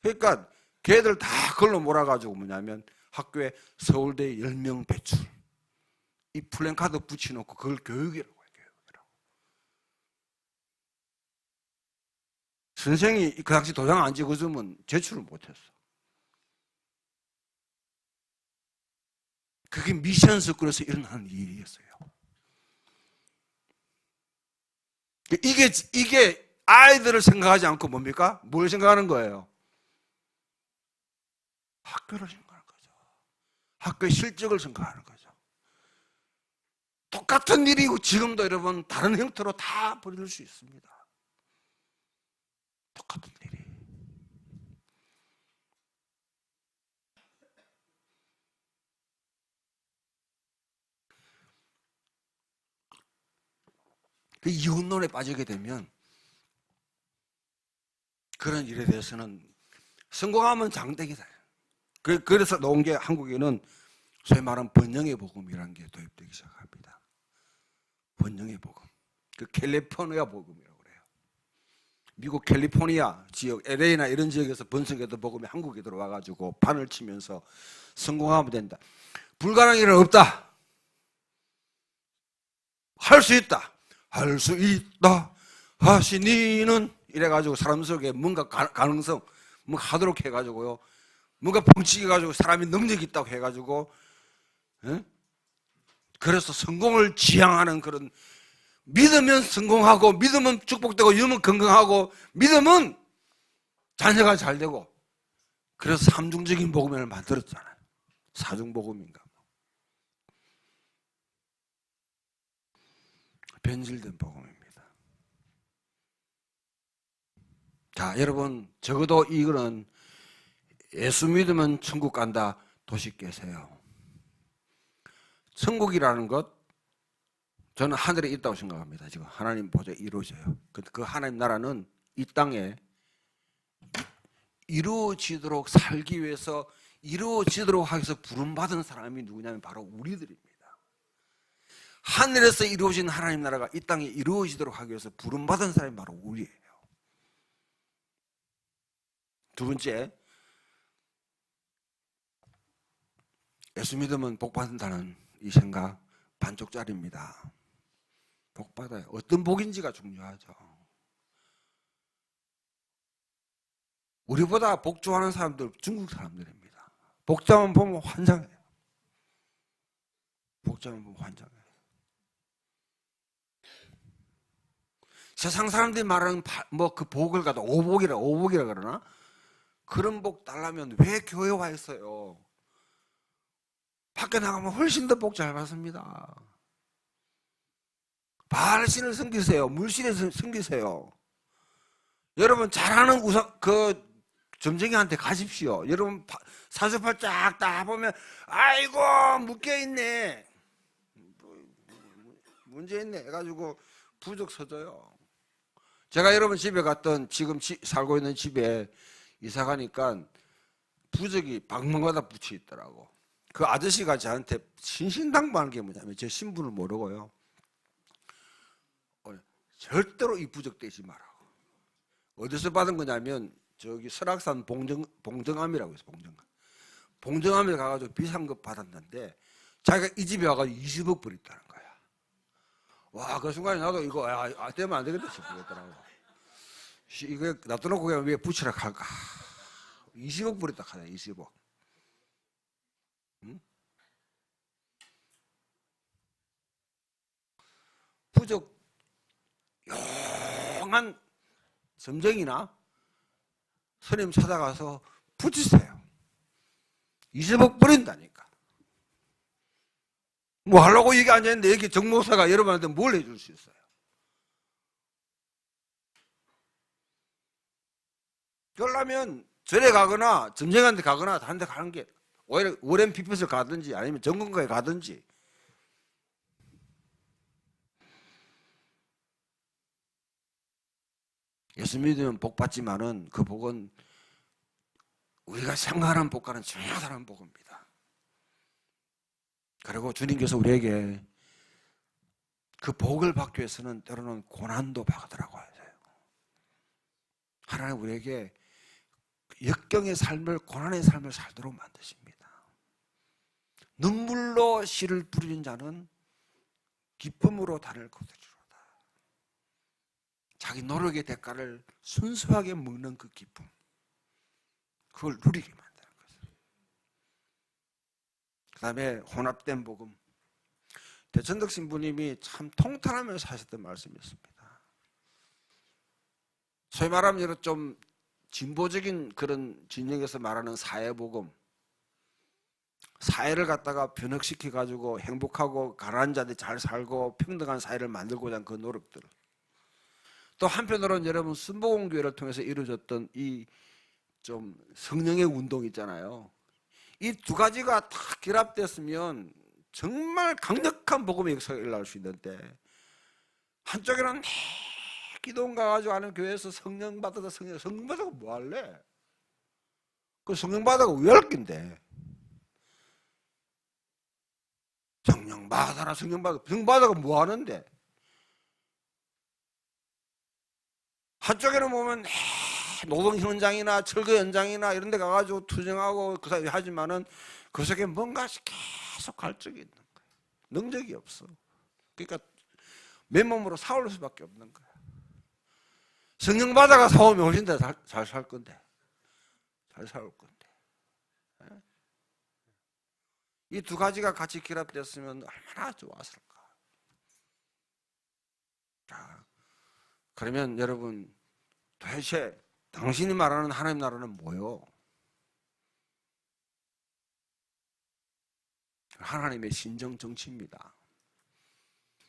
그러니까 걔들 다 걸로 몰아가지고 뭐냐면 학교에 서울대 10명 배출. 이 플랜카드 붙여놓고 그걸 교육이라고 해요. 교육이라고. 선생이 그 당시 도장 안 찍어주면 제출을 못했어. 그게 미션 스쿨에서 일어나는 일이었어요. 이게 아이들을 생각하지 않고 뭡니까? 뭘 생각하는 거예요? 학교를 생각하는 거죠. 학교의 실적을 생각하는 거죠. 똑같은 일이 지금도 여러분 다른 형태로 다 벌어질 수 있습니다. 똑같은 일이. 그 이혼론에 빠지게 되면 그런 일에 대해서는 성공하면 장땡이다. 그래서 나온 게 한국에는 소위 말하는 번영의 복음이라는 게 도입되기 시작합니다. 번영의 복음. 그 캘리포니아 복음이라고 그래요. 미국 캘리포니아 지역, LA나 이런 지역에서 번성했던 복음이 한국에 들어와가지고 판을 치면서 성공하면 된다. 불가능한 일은 없다. 할 수 있다. 할 수 있다 하시니는 이래가지고 사람 속에 뭔가 가능성 뭔가 하도록 해가지고요. 뭔가 뻥치게 가지고 사람이 능력이 있다고 해가지고 그래서 성공을 지향하는 그런 믿으면 성공하고 믿으면 축복되고 믿으면 건강하고 믿으면 자녀가 잘 되고 그래서 삼중적인 복음을 만들었잖아요. 사중복음인가 변질된 복음입니다. 자, 여러분 적어도 이거는 예수 믿으면 천국 간다 도시 깨세요. 천국이라는 것 저는 하늘에 있다고 생각합니다. 지금 하나님 보좌에 이루어져요. 그 하나님 나라는 이 땅에 이루어지도록 살기 위해서 이루어지도록 하기 위해서 부름받은 사람이 누구냐면 바로 우리들입니다. 하늘에서 이루어진 하나님 나라가 이 땅에 이루어지도록 하기 위해서 부름받은 사람이 바로 우리예요. 두 번째, 예수 믿으면 복 받는다는 이 생각 반쪽짜리입니다. 복 받아요. 어떤 복인지가 중요하죠. 우리보다 복 좋아하는 사람들 중국 사람들입니다. 복자만 보면 환장해요. 복자만 보면 환장해요. 세상 사람들이 말하는 뭐 그 복을 갖다 오복이라 그러나 그런 복 달라면 왜 교회 와 있어요? 밖에 나가면 훨씬 더 복 잘 받습니다. 바알신을 섬기세요. 물신을 섬기세요. 여러분 잘하는 점쟁이한테 가십시오. 여러분 사주팔 쫙 다 보면 아이고 묶여있네 문제있네 해가지고 부적 서져요. 제가 여러분 집에 갔던 지금 살고 있는 집에 이사 가니까 부적이 방문마다 붙여 있더라고. 그 아저씨가 저한테 신신당부하는 게 뭐냐면 제 신분을 모르고요. 절대로 이 부적 떼지 마라고. 어디서 받은 거냐면 저기 설악산 봉정암이라고 해서 봉정암에 가가지고 비싼 거 받았는데 자기가 이 집에 와가지고 20억 버렸다는 거야. 와, 그 순간에 나도 이거 떼면 안 되겠다 싶겠더라고. 이거 놔둬놓고 그냥 위에 붙이라 할까? 20억 버렸다 하자. 20억. 응? 부적 용한 점쟁이나 스님 찾아가서 붙이세요. 20억 버린다니까. 뭐 하려고 여기 앉아있는데 여기 정목사가 여러분한테 뭘 해줄 수 있어요? 그러려면 절에 가거나 점쟁이한테 가거나 다른 데 가는 게 오히려 오랜 피펫을 가든지 아니면 정건가에 가든지. 예수 믿으면 복 받지만은 그 복은 우리가 생각하는 복과는 전혀 다른 복입니다. 그리고 주님께서 우리에게 그 복을 받기 위해서는 때로는 고난도 받으라고 하세요. 하나님 우리에게 역경의 삶을, 고난의 삶을 살도록 만드십니다. 눈물로 씨를 뿌리는 자는 기쁨으로 단을 거두리로다. 자기 노력의 대가를 순수하게 먹는 그 기쁨, 그걸 누리게 만드는 거죠. 그 다음에 혼합된 복음. 대천덕 신부님이 참 통탄하면서 하셨던 말씀이 있습니다. 소위 말하면 좀 진보적인 그런 진영에서 말하는 사회복음, 사회를 갖다가 변혁시켜가지고 행복하고 가난한 자들이 잘 살고 평등한 사회를 만들고자 하는 그 노력들, 또 한편으로는 여러분 순복음교회를 통해서 이루어졌던 이 좀 성령의 운동 있잖아요. 이 두 가지가 다 결합됐으면 정말 강력한 복음의 역사가 일어날 수 있는데, 한쪽에는 기도원 가가지고 하는 교회에서 성령 받아서 성령 받아서 뭐 할래? 그 성령 받아가 왜 할 건데? 성령 받아라, 성령 받아가 뭐 하는데? 한쪽에는 보면 노동 현장이나 철거 현장이나 이런 데 가가지고 투쟁하고 그 사이 하지만은 그 속에 뭔가 계속 갈증이 있는 거예요. 능력이 없어. 그러니까 맨몸으로 싸울 수밖에 없는 거야. 성령 받아가 싸우면 훨씬 더 잘 살 건데, 잘 싸울 건데. 이 두 가지가 같이 결합됐으면 얼마나 좋았을까. 자, 그러면 여러분, 도대체 당신이 말하는 하나님 나라는 뭐요? 하나님의 신정 정치입니다.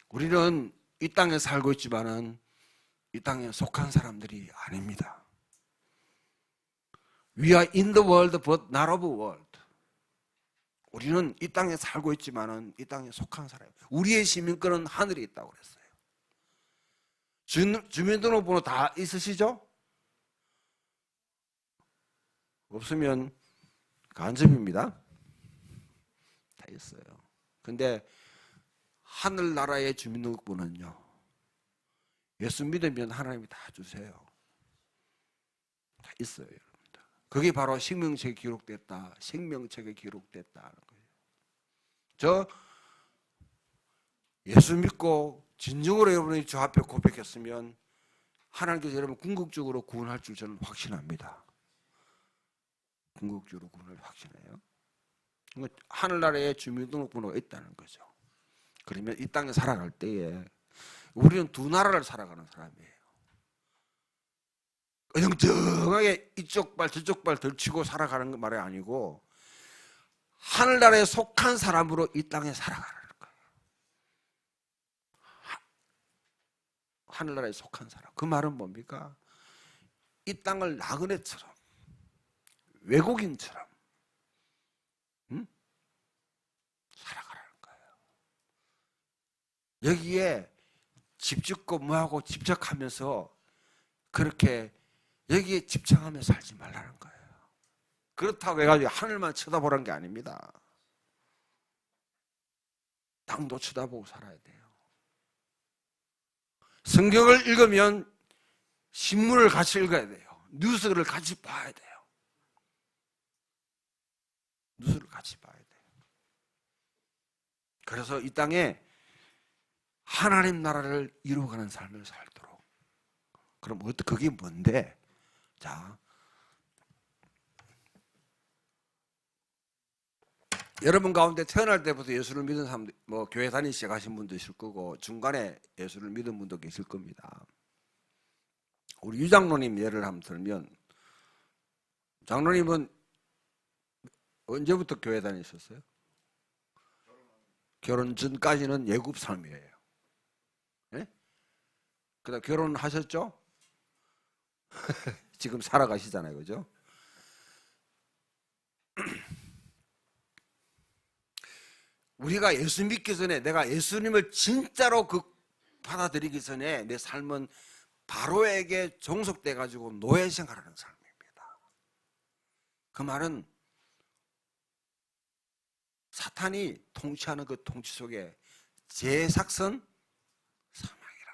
우리는 이 땅에 살고 있지만은 이 땅에 속한 사람들이 아닙니다. We are in the world but not of the world. 우리는 이 땅에 살고 있지만은 이 땅에 속한 사람이에요. 우리의 시민권은 하늘에 있다고 그랬어요. 주민등록번호 다 있으시죠? 없으면 간첩입니다. 다 있어요. 근데 하늘나라의 주민등록번호는요, 예수 믿으면 하나님이 다 주세요. 다 있어요, 여러분들. 그게 바로 생명책에 기록됐다, 생명책에 기록됐다는 거예요. 저 예수 믿고 진정으로 여러분이 주 앞에 고백했으면 하나님께서 여러분 궁극적으로 구원할 줄 저는 확신합니다. 궁극적으로 구원을 확신해요. 하늘나라에 주민등록번호가 있다는 거죠. 그러면 이 땅에 살아갈 때에 우리는 두 나라를 살아가는 사람이에요. 영정하게 이쪽 발 저쪽 발 들치고 살아가는 말이 아니고 하늘나라에 속한 사람으로 이 땅에 살아가는 거예요. 하늘나라에 속한 사람. 그 말은 뭡니까? 이 땅을 나그네처럼, 외국인처럼 살아가라는 거예요. 여기에 집 짓고 뭐하고 집착하면서 그렇게 여기에 집착하며 살지 말라는 거예요. 그렇다고 해가지고 하늘만 쳐다보라는 게 아닙니다. 땅도 쳐다보고 살아야 돼요. 성경을 읽으면 신문을 같이 읽어야 돼요. 뉴스를 같이 봐야 돼요. 뉴스를 같이 봐야 돼요. 그래서 이 땅에 하나님 나라를 이루어가는 삶을 살도록 그럼 그게 뭔데? 자, 여러분 가운데 태어날 때부터 예수를 믿은 사람, 뭐 교회 다니기 시작하신 분도 있을 거고 중간에 예수를 믿은 분도 계실 겁니다. 우리 유 장로님 예를 한번 들면, 장로님은 언제부터 교회 다니셨어요? 결혼 전까지는 예굽 삶이에요. 네? 그다음 결혼하셨죠? 지금 살아가시잖아요, 그죠? 우리가 예수 믿기 전에, 내가 예수님을 진짜로 받아들이기 전에 내 삶은 바로에게 종속돼 가지고 노예 생활하는 삶입니다. 그 말은 사탄이 통치하는 그 통치 속에 제 작선 사망이라,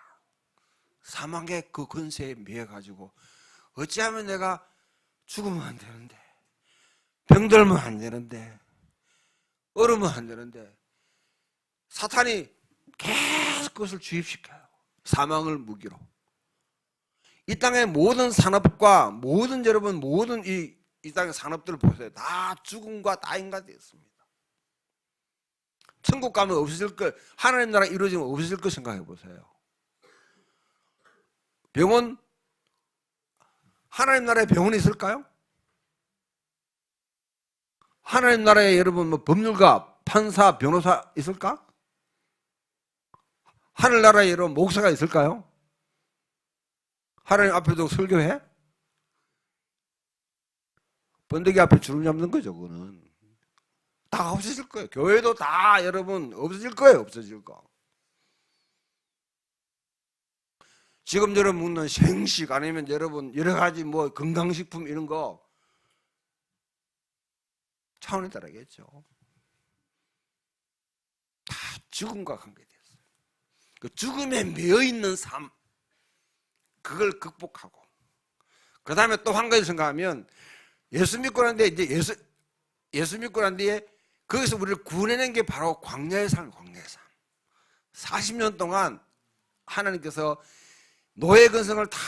사망의 그 권세에 매여 가지고 어찌하면 내가 죽으면 안 되는데, 병들면 안 되는데, 얼으면 안 되는데, 사탄이 계속 그것을 주입시켜요. 사망을 무기로. 이 땅의 모든 산업과 모든 이 땅의 산업들을 보세요. 다 죽음과 따임과 되었습니다. 천국 가면 없어질 것, 하나님 나라 이루어지면 없어질 것 생각해 보세요. 병원, 하나님 나라에 병원이 있을까요? 하나님 나라에 여러분 뭐 법률가, 판사, 변호사 있을까? 하늘나라에 여러분 목사가 있을까요? 하나님 앞에도 설교해? 번데기 앞에 주름 잡는 거죠, 그거는. 다 없어질 거예요. 교회도 다 여러분 없어질 거예요, 없어질 거. 지금 여러분 먹는 생식 아니면 여러분 여러 가지 뭐 건강식품 이런 거 차원에 따라겠죠. 다 죽음과 관계됐어요. 그 죽음에 매여 있는 삶, 그걸 극복하고, 그 다음에 또 한 가지 생각하면, 예수 믿고 난 뒤에 이제 예수 믿고 난 뒤에 거기서 우리를 구원해낸 게 바로 광야의 삶, 광야의 삶. 40년 동안 하나님께서 노예 근성을 다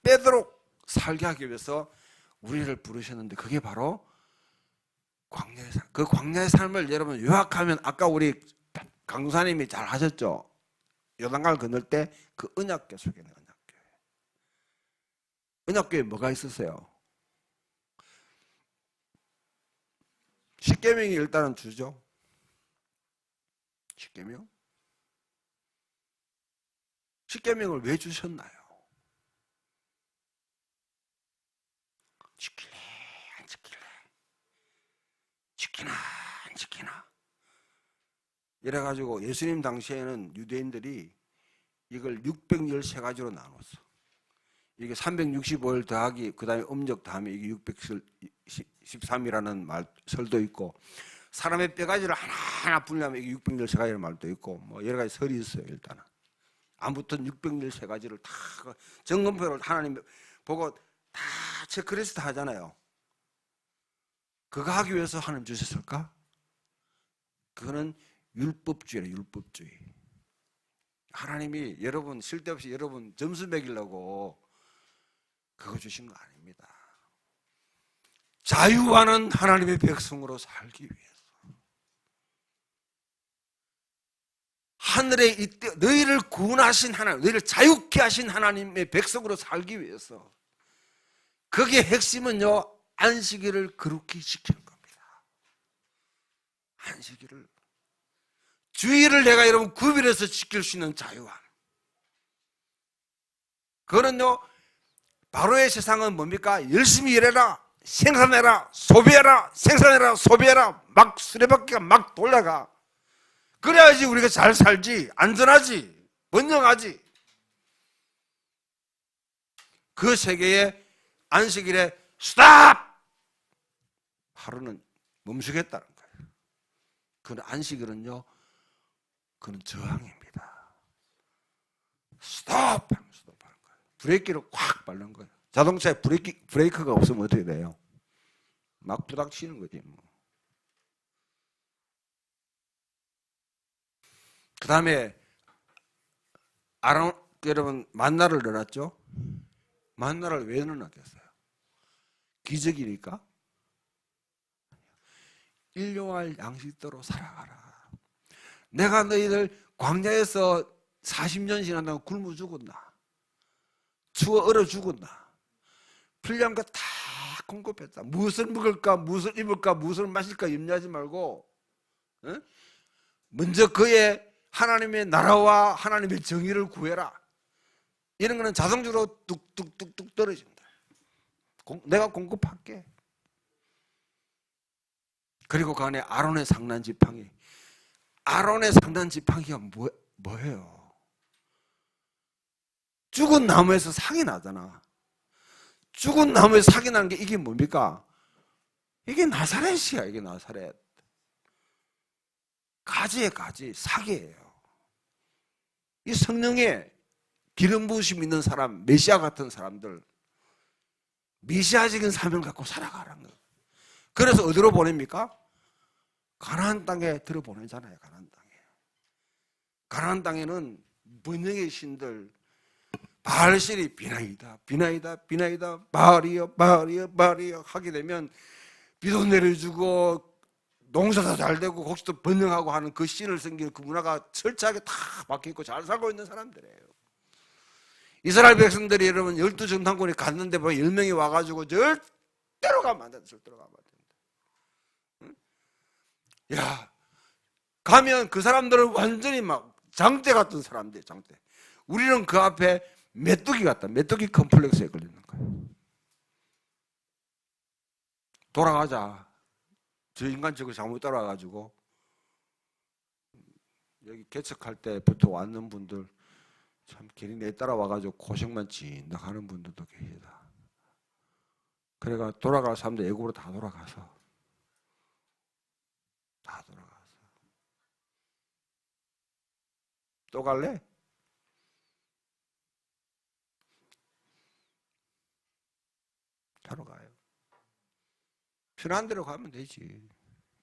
빼도록 살게 하기 위해서 우리를 부르셨는데, 그게 바로 광야의 삶. 그 광야의 삶을 여러분 요약하면, 아까 우리 강사님이 잘 하셨죠? 요단강을 건널 때 그 언약궤 속에는 언약궤. 언약궤에 뭐가 있었어요? 십계명이 일단은 주죠. 십계명. 십계명을 왜 주셨나요? 지킬래 안 지킬래? 지키나 안 지키나? 이래가지고 예수님 당시에는 유대인들이 이걸 613가지로 나눴어. 이게 365일 더하기 그 다음에 음력 다음에 이게 613이라는 말 설도 있고, 사람의 뼈가지를 하나하나 분리하면 이게 613가지라는 말도 있고, 뭐 여러 가지 설이 있어요. 일단은 아무튼 613가지를 다 점검표를 하나님 보고 다 체크리스트 하잖아요. 그거 하기 위해서 하나님 주셨을까? 그거는 율법주의예요. 율법주의. 하나님이 여러분 쓸데없이 여러분 점수 매기려고 그거 주신 거 아닙니다. 자유하는 하나님의 백성으로 살기 위해서, 하늘에 너희를 구원하신 하나님, 너희를 자유케 하신 하나님의 백성으로 살기 위해서, 거기에 핵심은요, 안식일을 거룩히 지키는 겁니다. 안식일을, 주일을 내가 여러분 구별해서 지킬 수 있는 자유함. 그거는요, 바로의 세상은 뭡니까? 열심히 일해라, 생산해라, 소비해라, 생산해라, 소비해라, 막 수레바퀴가 막 돌아가. 그래야지 우리가 잘 살지, 안전하지, 번영하지. 그 세계의 안식일에 스탑! 하루는 멈추겠다는 거예요. 그 안식일은요, 그건 저항입니다. 스톱! 스톱하는 거예요. 브레이크를 꽉 밟는 거예요. 자동차에 브레이크가 없으면 어떻게 돼요? 막 부닥치는 거지 뭐. 그 다음에 여러분 만나를 넣어놨죠? 만나를 왜 넣어놨겠어요? 기적이니까? 일용할 양식대로 살아가라. 내가 너희들 광야에서 40년 지난다고 굶어 죽었나? 추워 얼어 죽었나? 필요한 거 다 공급했다. 무엇을 먹을까, 무엇을 입을까, 무엇을 마실까 염려하지 말고, 어? 먼저 그의 하나님의 나라와 하나님의 정의를 구해라. 이런 거는 자동적으로 뚝뚝뚝뚝 떨어진다. 내가 공급할게. 그리고 그 안에 아론의 상난 지팡이. 아론의 상난 지팡이가 뭐예요? 죽은 나무에서 상이 나잖아. 죽은 나무에서 상이 나는 게 이게 뭡니까? 이게 나사렛이야. 이게 나사렛. 가지에 가지, 사계예요. 이 성령에 기름 부으심 있는 사람, 메시아 같은 사람들, 메시아적인 삶을 갖고 살아가라는 거예요. 그래서 어디로 보냅니까? 가나안 땅에 들어보내잖아요. 가나안 땅에. 가나안 땅에는 번영의 신들, 바알셀이 비나이다, 비나이다, 비나이다, 바알이여, 바알이여, 바알이여 하게 되면 비도 내려주고 농사도 잘 되고 곡식도 번영하고 하는 그 신을 섬기는 그 문화가 철저하게 다 박혀있고 잘 살고 있는 사람들이에요. 이스라엘 백성들이 여러분 12정탐꾼이 갔는데 보면 10명이 와가지고 절대로 가면 안 된다. 절대로 가면 안 된다. 응? 야, 가면 그 사람들은 완전히 막 장대 같은 사람들, 장대. 우리는 그 앞에 메뚜기 같다. 메뚜기 컴플렉스에 걸리는 거예요. 돌아가자. 저 인간적으로 잘못 따라와가지고 여기 개척할 때부터 왔는 분들 참 괜히 내 따라와가지고 고생만 찐득 하는 분들도 계시다. 그래가 돌아갈 사람들 애국으로 다 돌아가서 또 갈래? 바로 가요. 편한 데로 가면 되지.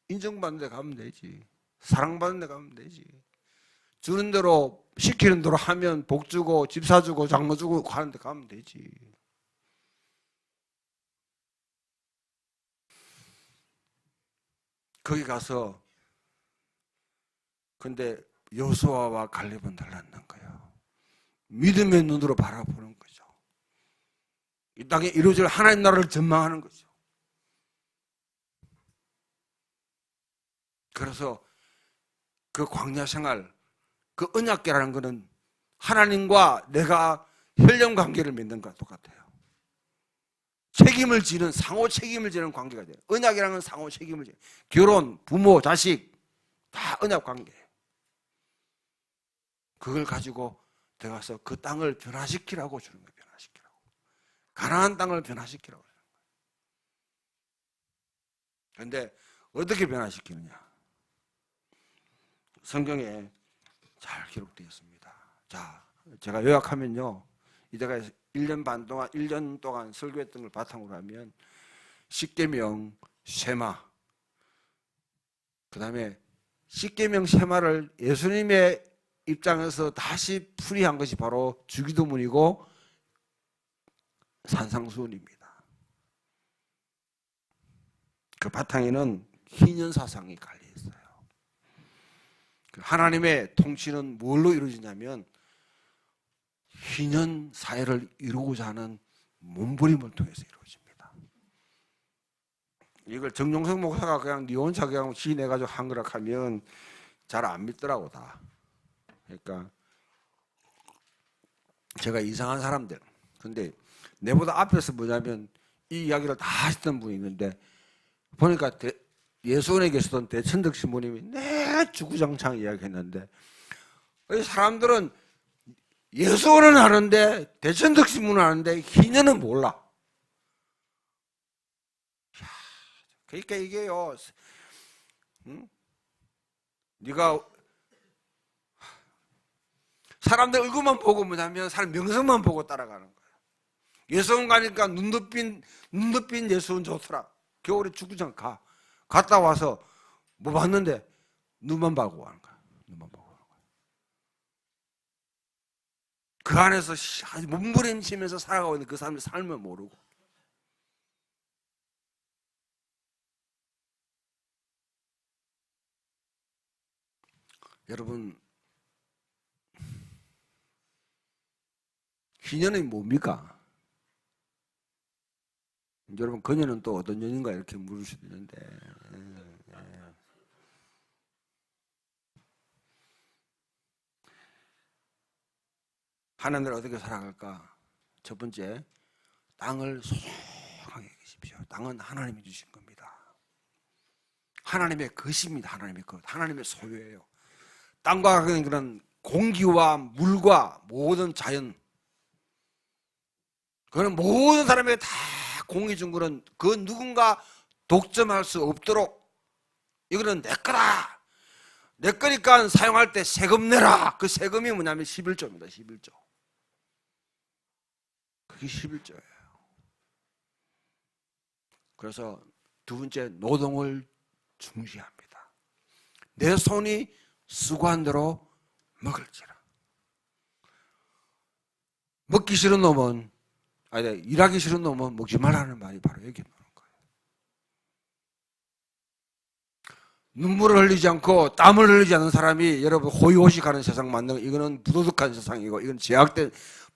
인정받는 데 가면 되지. 사랑받는 데 가면 되지. 주는 대로 시키는 대로 하면 복 주고 집 사주고 장모 주고 가는 데 가면 되지. 거기 가서 근데 여호수아와 갈렙은 달랐는 거예요. 믿음의 눈으로 바라보는 거죠. 이 땅에 이루어질 하나님 나라를 전망하는 거죠. 그래서 그 광야 생활, 그 언약궤라는 것은 하나님과 내가 혈연 관계를 맺는 것과 똑같아요. 책임을 지는, 상호 책임을 지는 관계가 돼요. 언약이라는 건 상호 책임을 지는. 결혼, 부모, 자식 다 언약 관계예요. 그걸 가지고 들어가서 그 땅을 변화시키라고 주는 거예요. 변화시키라고. 가나안 땅을 변화시키라고 주는 거예요. 그런데 어떻게 변화시키느냐? 성경에 잘 기록되어 있습니다. 자, 제가 요약하면요. 이제가 1년 반 동안, 1년 동안 설교했던 걸 바탕으로 하면 십계명, 쉐마, 그 다음에 십계명, 쉐마를 예수님의 입장에서 다시 풀이한 것이 바로 주기도문이고 산상수훈입니다. 그 바탕에는 희년사상이 갈려 있어요. 하나님의 통치는 뭘로 이루어지냐면 희년 사회를 이루고자 하는 몸부림을 통해서 이루어집니다. 이걸 정용석 목사가 그냥 니 혼자 그냥 지내가지고 한 거라 하면 잘 안 믿더라고 다. 그러니까 제가 이상한 사람들. 근데 내보다 앞에서 뭐냐면 이 이야기를 다 하셨던 분이 있는데 보니까 예수원에 계시던 대천덕 신부님이 내 주구장창 이야기했는데 사람들은 예수원은 아는데 대천덕 신부는 아는데 희년은 몰라. 그러니까 이게요. 응? 네가 사람들 얼굴만 보고 뭐냐면 사람 명성만 보고 따라가는 거야. 예수원 가니까 눈 덮인 예수원 좋더라. 겨울에 주구장 갔다 와서 뭐 봤는데 눈만 보고 하는 거야. 눈만 보고 하는 거야. 그 안에서 아주 몸부림치면서 살아가고 있는 그 사람의 삶을 모르고, 여러분, 희년이 뭡니까? 여러분, 그녀는 또 어떤 년인가 이렇게 물을 수도 있는데, 하나님을 어떻게 살아갈까? 첫 번째, 땅을 소중하게 여기십시오. 땅은 하나님이 주신 겁니다. 하나님의 것입니다. 하나님의 것, 하나님의 소유예요. 땅과 그런 공기와 물과 모든 자연, 그는 모든 사람에게 다 공이 준 거는 그 누군가 독점할 수 없도록, 이거는 내 거다, 내 거니까 사용할 때 세금 내라. 그 세금이 뭐냐면 11조입니다. 11조. 그게 11조예요. 그래서 두 번째, 노동을 중시합니다. 내 손이 수고한 대로 먹을지라. 먹기 싫은 놈은, 아니, 일하기 싫은 놈은 먹지 말라는 말이 바로 여기 나오는 거예요. 눈물을 흘리지 않고 땀을 흘리지 않는 사람이 여러분 호의호식하는 세상 만든 거, 이거는 부도덕한 세상이고, 이건 제약된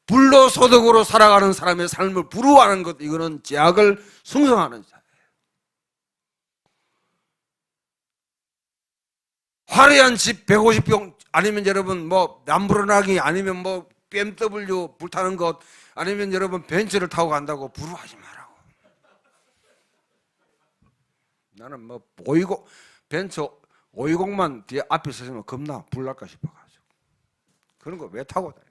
불로소득으로 살아가는 사람의 삶을 부러워하는 것, 이거는 제약을 숭상하는 자예요. 화려한 집 150평, 아니면 여러분 뭐 남부르나기, 아니면 뭐 BMW 불타는 것, 아니면 여러분 벤츠를 타고 간다고 부러워하지 말라고. 나는 뭐 벤츠 520만 뒤에 앞에 서면 겁나 불날까 싶어가지고 그런 거 왜 타고 다니냐.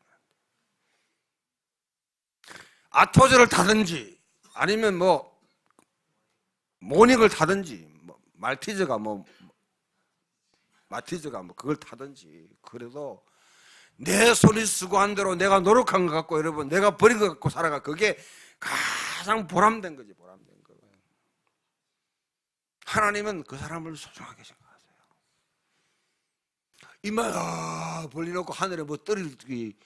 아토즈를 타든지, 아니면 뭐 모닝을 타든지, 뭐 마티즈가 그걸 타든지, 그래도 내 손이 수고한 대로 내가 노력한 것 같고, 여러분 내가 버린 것 같고 살아가, 그게 가장 보람된 거지. 보람된 거. 하나님은 그 사람을 소중하게 생각하세요. 이마 벌려놓고 하늘에 뭐 떨어뜨리기,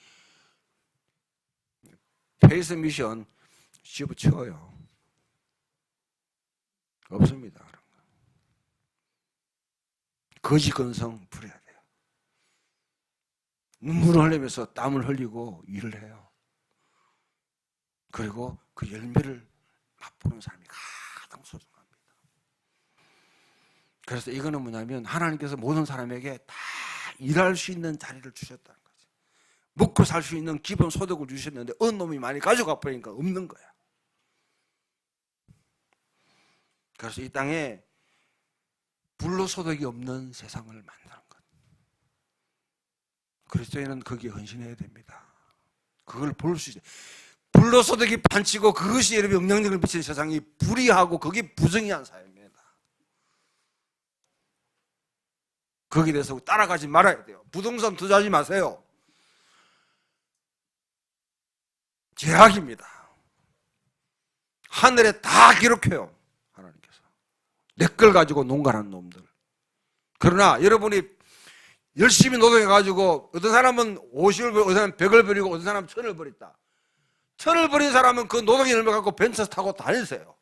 페이스 미션 집어치워요. 없습니다. 그런 거. 거지 근성 부려야 돼요. 눈물을 흘리면서 땀을 흘리고 일을 해요. 그리고 그 열매를 맛보는 사람이 가장 소중합니다. 그래서 이거는 뭐냐면 하나님께서 모든 사람에게 다 일할 수 있는 자리를 주셨다는 거죠. 먹고 살 수 있는 기본 소득을 주셨는데 어느 놈이 많이 가져가 버리니까 없는 거야. 그래서 이 땅에 불로소득이 없는 세상을 만드는 것. 그리스도인은 거기에 헌신해야 됩니다. 그걸 볼 수 있어요. 불로소득이 판치고 그것이 여러분 영향력을 미치는 세상이 불의하고 그게 부정의한 사회입니다. 거기에 대해서 따라가지 말아야 돼요. 부동산 투자하지 마세요. 제약입니다. 하늘에 다 기록해요. 하나님께서. 내 걸 가지고 농간하는 놈들. 그러나 여러분이 열심히 노동해가지고 어떤 사람은 50을 버리고 어떤 사람은 100을 버리고 어떤 사람은 1000을 버렸다. 1000을 버린 사람은 그 노동의 열매 갖고 벤츠 타고 다니세요.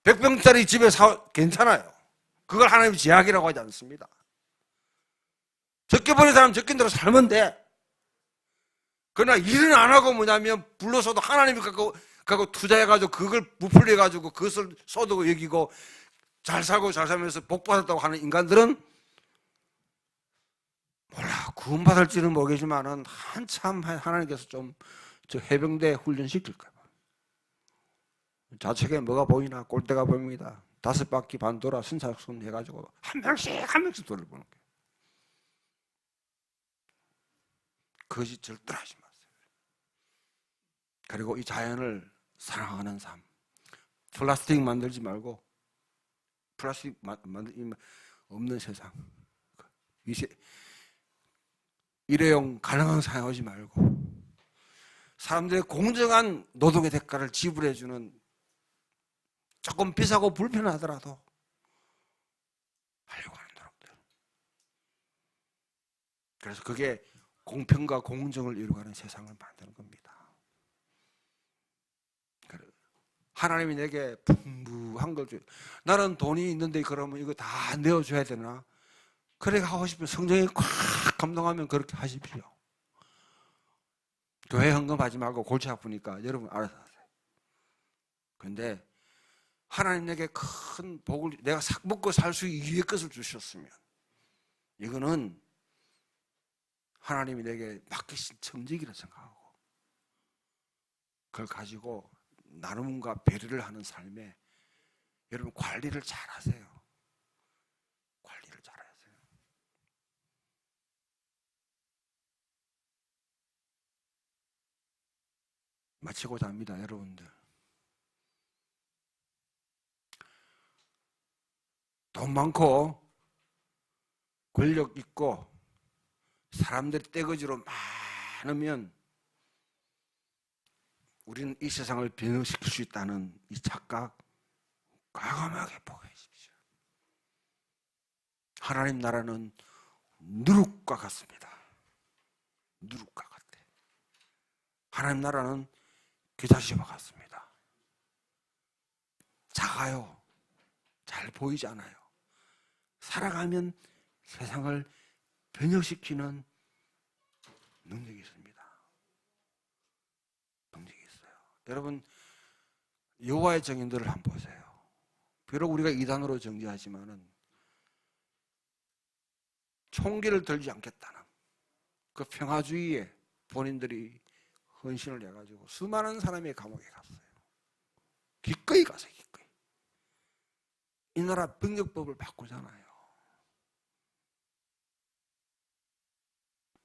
100평짜리 집에 괜찮아요. 그걸 하나님이 제약이라고 하지 않습니다. 적게 버린 사람은 적긴 대로 살면 돼. 그러나 일은 안 하고 뭐냐면 불로서도 하나님이 갖고 투자해가지고 그걸 부풀려가지고 그것을 소득을 여기고 잘 살고 잘 살면서 복 받았다고 하는 인간들은 몰라, 구원받을지는 모르겠지만은 한참 하나님께서 좀 저 해병대 훈련 시킬까 봐. 좌측에 뭐가 보이나 꼴대가 보입니다. 5바퀴 반 돌아 선착순 해가지고 한 명씩 돌아보는 거예요. 그것이 절대로 하지 마세요. 그리고 이 자연을 사랑하는 삶. 플라스틱 만들지 말고, 플라스틱 없는 세상, 일회용 가능한 사용하지 말고 사람들의 공정한 노동의 대가를 지불해주는, 조금 비싸고 불편하더라도 하려고 하는 노력들. 그래서 그게 공평과 공정을 이루어가는 세상을 만드는 겁니다. 하나님이 내게 풍부한 걸 줘요. 나는 돈이 있는데 그러면 이거 다 내어줘야 되나? 그렇게 하고 싶으면 성령이 꽉 감동하면 그렇게 하십시오. 교회 헌금하지 말고 골치 아프니까 여러분 알아서 하세요. 근데 하나님 내게 큰 복을, 내가 먹고 살 수 위의 것을 주셨으면 이거는 하나님이 내게 맡기신 청직이라 생각하고 그걸 가지고 나눔과 배려를 하는 삶에 여러분 관리를 잘 하세요. 관리를 잘 하세요. 마치고자 합니다, 여러분들. 돈 많고 권력 있고 사람들이 떼거지로 많으면 우리는 이 세상을 변형시킬 수 있다는 이 착각 과감하게 포기하십시오. 하나님 나라는 누룩과 같습니다. 누룩과 같아. 하나님 나라는 겨자씨와 같습니다. 작아요. 잘 보이지 않아요. 살아가면 세상을 변형시키는 능력이 있습니다. 능력이 있어요. 여러분 여호와의 증인들을 한번 보세요. 비록 우리가 이단으로 정죄하지만은 총기를 들지 않겠다는 그 평화주의에 본인들이 헌신을 해가지고 수많은 사람이 감옥에 갔어요. 기꺼이 가서 기꺼이. 이 나라 병력법을 바꾸잖아요.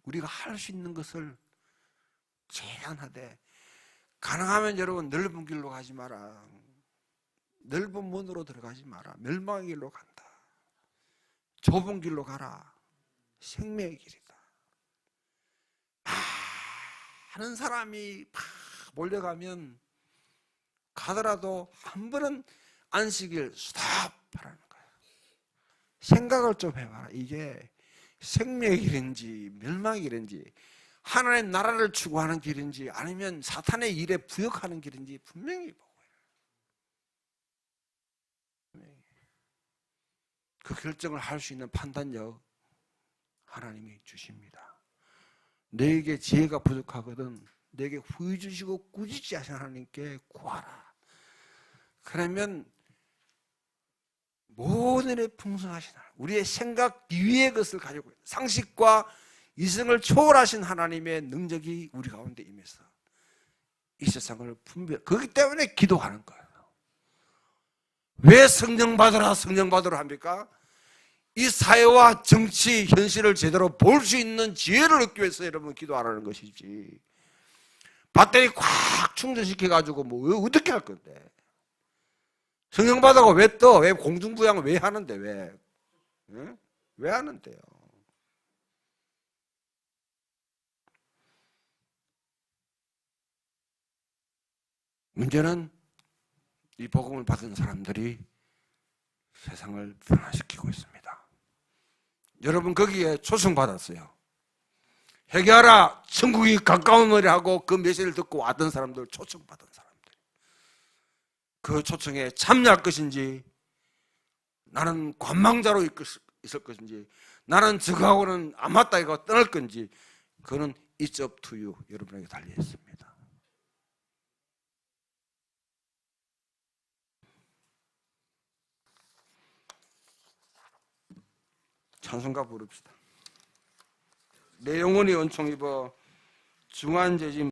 우리가 할 수 있는 것을 제한하되 가능하면 여러분 넓은 길로 가지 마라. 넓은 문으로 들어가지 마라. 멸망의 길로 간다. 좁은 길로 가라. 생명의 길이다. 많은 사람이 막 몰려가면 가더라도 한 번은 안식일 스탑하라는 거예요. 생각을 좀 해봐라. 이게 생명의 길인지 멸망의 길인지 하나님 나라를 추구하는 길인지 아니면 사탄의 일에 부역하는 길인지 분명히 보고요. 그 결정을 할 수 있는 판단력 하나님이 주십니다. 너에게 지혜가 부족하거든 너에게 후히 주시고 꾸짖지 하신 하나님께 구하라. 그러면 모든 일 풍성하신 하나님, 우리의 생각 위의 것을 가지고 상식과 이성을 초월하신 하나님의 능력이 우리 가운데 임해서 이 세상을 분별. 그렇기 때문에 기도하는 거예요. 왜 성령 받으라 성령 받으라 합니까? 이 사회와 정치 현실을 제대로 볼 수 있는 지혜를 얻기 위해서 여러분 기도하라는 것이지. 배터리 꽉 충전시켜가지고 뭐 어떻게 할 건데? 성령 받아가 왜 떠? 왜 공중부양 왜 하는데 왜? 응? 왜 하는데요? 문제는 이 복음을 받은 사람들이 세상을 변화시키고 있습니다. 여러분 거기에 초청받았어요. 회개하라 천국이 가까우니라고 그 메시지를 듣고 왔던 사람들, 초청받은 사람들. 그 초청에 참여할 것인지 나는 관망자로 있을 것인지 나는 저거하고는 안 맞다 이거 떠날 건지 그거는 It's up to you. 여러분에게 달려 있습니다. 찬송가 부릅시다. 내 영혼이 은총 입어 중한 죄짐